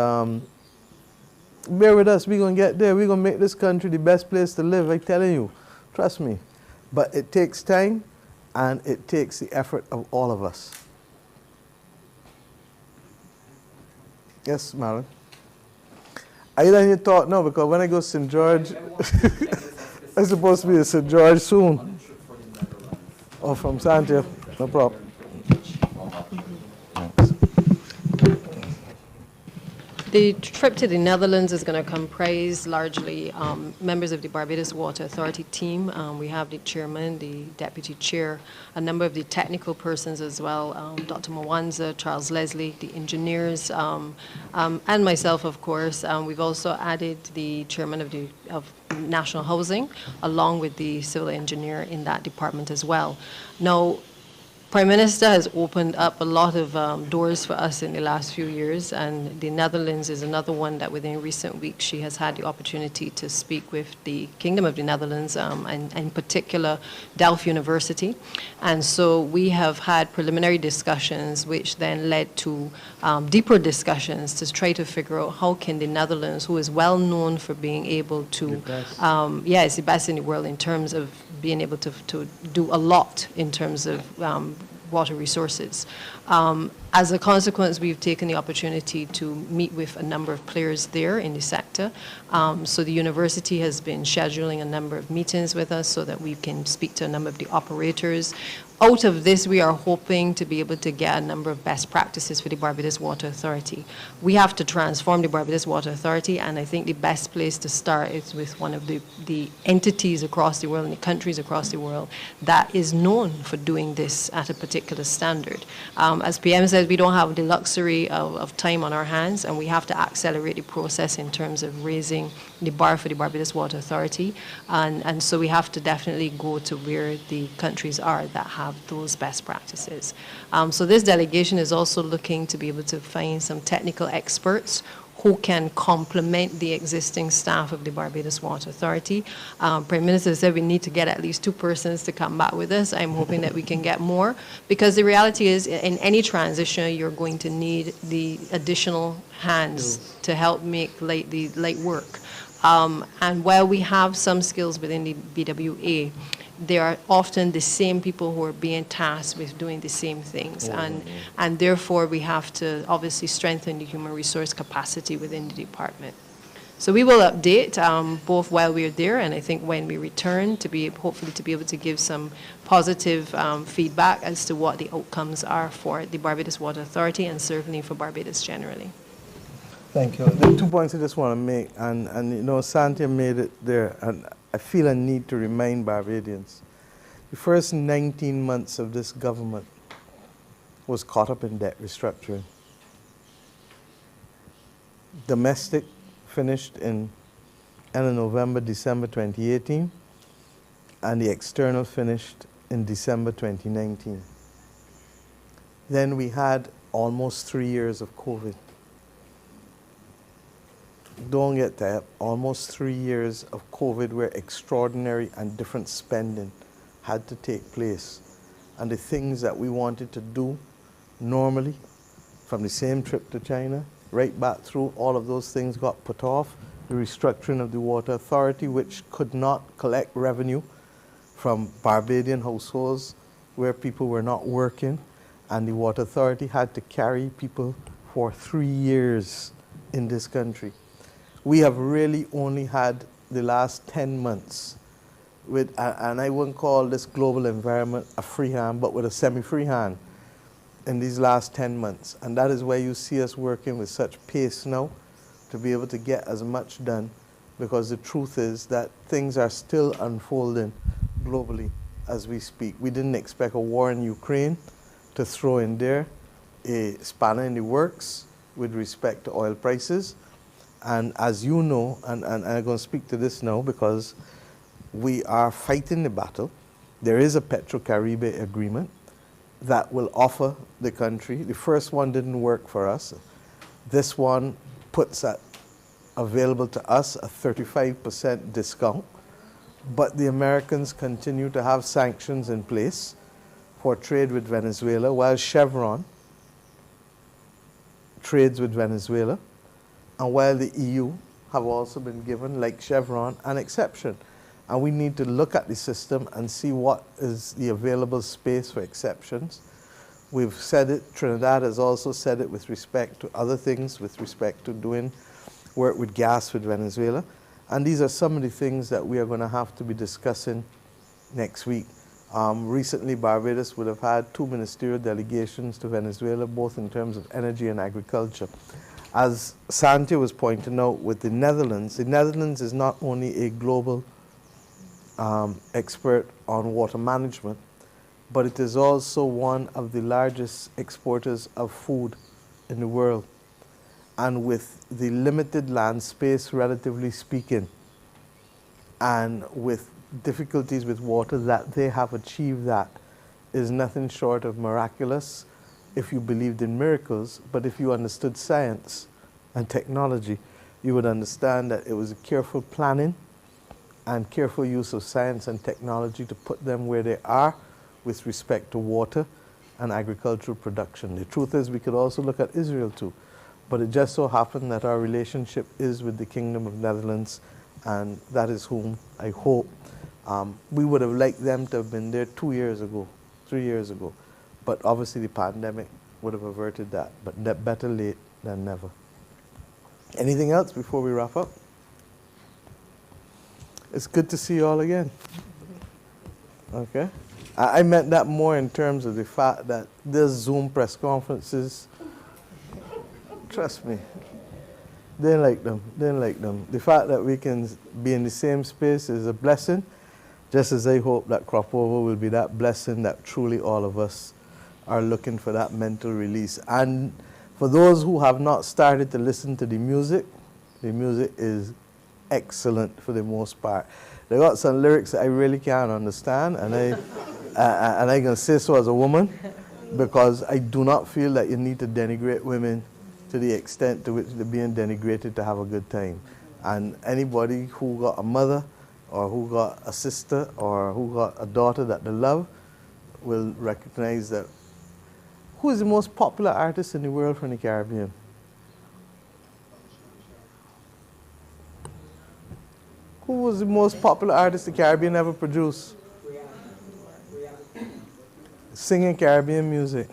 bear with us, we're going to get there. We're going to make this country the best place to live, I'm telling you. Trust me. But it takes time, and it takes the effort of all of us. Yes, Marilyn? Are you letting your thought? No, because when I go to St. George, I'm supposed to be at St. George soon. Oh, from Santia. No problem. The trip to the Netherlands is going to comprise largely members of the Barbados Water Authority team. We have the chairman, the deputy chair, a number of the technical persons as well, Dr. Mwanza, Charles Leslie, the engineers, and myself, of course. We've also added the chairman of National Housing, along with the civil engineer in that department as well. Now, Prime Minister has opened up a lot of doors for us in the last few years, and the Netherlands is another one that within recent weeks she has had the opportunity to speak with the Kingdom of the Netherlands, and in particular Delft University. And so we have had preliminary discussions which then led to deeper discussions to try to figure out how can the Netherlands, who is well known for being able to, it's the best in the world in terms of being able to do a lot in terms of water resources. As a consequence, we've taken the opportunity to meet with a number of players there in the sector. So the university has been scheduling a number of meetings with us so that we can speak to a number of the operators. Out of this, we are hoping to be able to get a number of best practices for the Barbados Water Authority. We have to transform the Barbados Water Authority, and I think the best place to start is with one of the entities across the world and the countries across the world that is known for doing this at a particular standard. As PM says, we don't have the luxury of time on our hands, and we have to accelerate the process in terms of raising the bar for the Barbados Water Authority. And so we have to definitely go to where the countries are that have those best practices. So this delegation is also looking to be able to find some technical experts who can complement the existing staff of the Barbados Water Authority. Prime Minister said we need to get at least 2 persons to come back with us. I'm hoping that we can get more, because the reality is in any transition you're going to need the additional hands to help make the light work. And while we have some skills within the BWA, they are often the same people who are being tasked with doing the same things. And therefore, we have to obviously strengthen the human resource capacity within the department. So we will update both while we're there, and I think when we return to be hopefully to be able to give some positive feedback as to what the outcomes are for the Barbados Water Authority and certainly for Barbados generally. Thank you. There are 2 points I just want to make, and you know, Santia made it there, and I feel a need to remind Barbadians. The first 19 months of this government was caught up in debt restructuring. Domestic finished in end of November, December 2018, and the external finished in December 2019. Then we had almost 3 years of COVID. Don't get that. Almost 3 years of COVID where extraordinary and different spending had to take place. And the things that we wanted to do normally, from the same trip to China, right back through, all of those things got put off. The restructuring of the Water Authority, which could not collect revenue from Barbadian households where people were not working, and the Water Authority had to carry people for 3 years in this country. We have really only had the last 10 months with, and I wouldn't call this global environment a free hand, but with a semi-free hand in these last 10 months. And that is why you see us working with such pace now to be able to get as much done, because the truth is that things are still unfolding globally as we speak. We didn't expect a war in Ukraine to throw in there a spanner in the works with respect to oil prices. And as you know, and I'm going to speak to this now because we are fighting the battle. There is a Petro-Caribe agreement that will offer the country. The first one didn't work for us. This one puts available to us a 35% discount. But the Americans continue to have sanctions in place for trade with Venezuela, while Chevron trades with Venezuela, and while the EU have also been given, like Chevron, an exception. And we need to look at the system and see what is the available space for exceptions. We've said it, Trinidad has also said it with respect to other things, with respect to doing work with gas with Venezuela. And these are some of the things that we are going to have to be discussing next week. Recently, Barbados would have had 2 ministerial delegations to Venezuela, both in terms of energy and agriculture. As Santia was pointing out with the Netherlands is not only a global expert on water management, but it is also one of the largest exporters of food in the world. And with the limited land space, relatively speaking, and with difficulties with water, that they have achieved that is nothing short of miraculous if you believed in miracles. But if you understood science and technology, you would understand that it was a careful planning and careful use of science and technology to put them where they are with respect to water and agricultural production. The truth is, we could also look at Israel too, but it just so happened that our relationship is with the Kingdom of Netherlands, and that is whom I hope. We would have liked them to have been there 2 years ago, 3 years ago, but obviously the pandemic would have averted that, but better late than never. Anything else before we wrap up? It's good to see you all again. Okay? I meant that more in terms of the fact that this Zoom press conferences, trust me, they like them. They like them. The fact that we can be in the same space is a blessing, just as I hope that crop over will be that blessing that truly all of us are looking for, that mental release. And for those who have not started to listen to the music is excellent for the most part. They got some lyrics that I really can't understand, and I can say so as a woman, because I do not feel that you need to denigrate women to the extent to which they're being denigrated to have a good time. And anybody who got a mother, or who got a sister, or who got a daughter that they love will recognize that. Who is the most popular artist in the world from the Caribbean? Who was the most popular artist the Caribbean ever produced? Singing Caribbean music.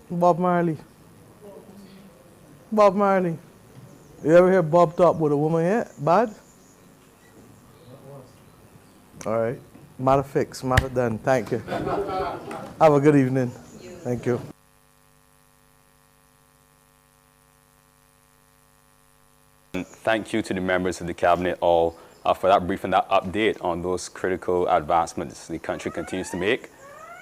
Bob Marley. Bob Marley. You ever hear Bob talk with a woman yet? Bad? All right. Matter fixed, matter done. Thank you. Have a good evening. Thank you. And thank you to the members of the Cabinet all for that briefing, that update on those critical advancements the country continues to make.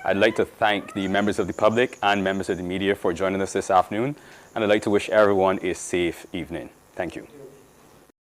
I'd like to thank the members of the public and members of the media for joining us this afternoon, and I'd like to wish everyone a safe evening. Thank you.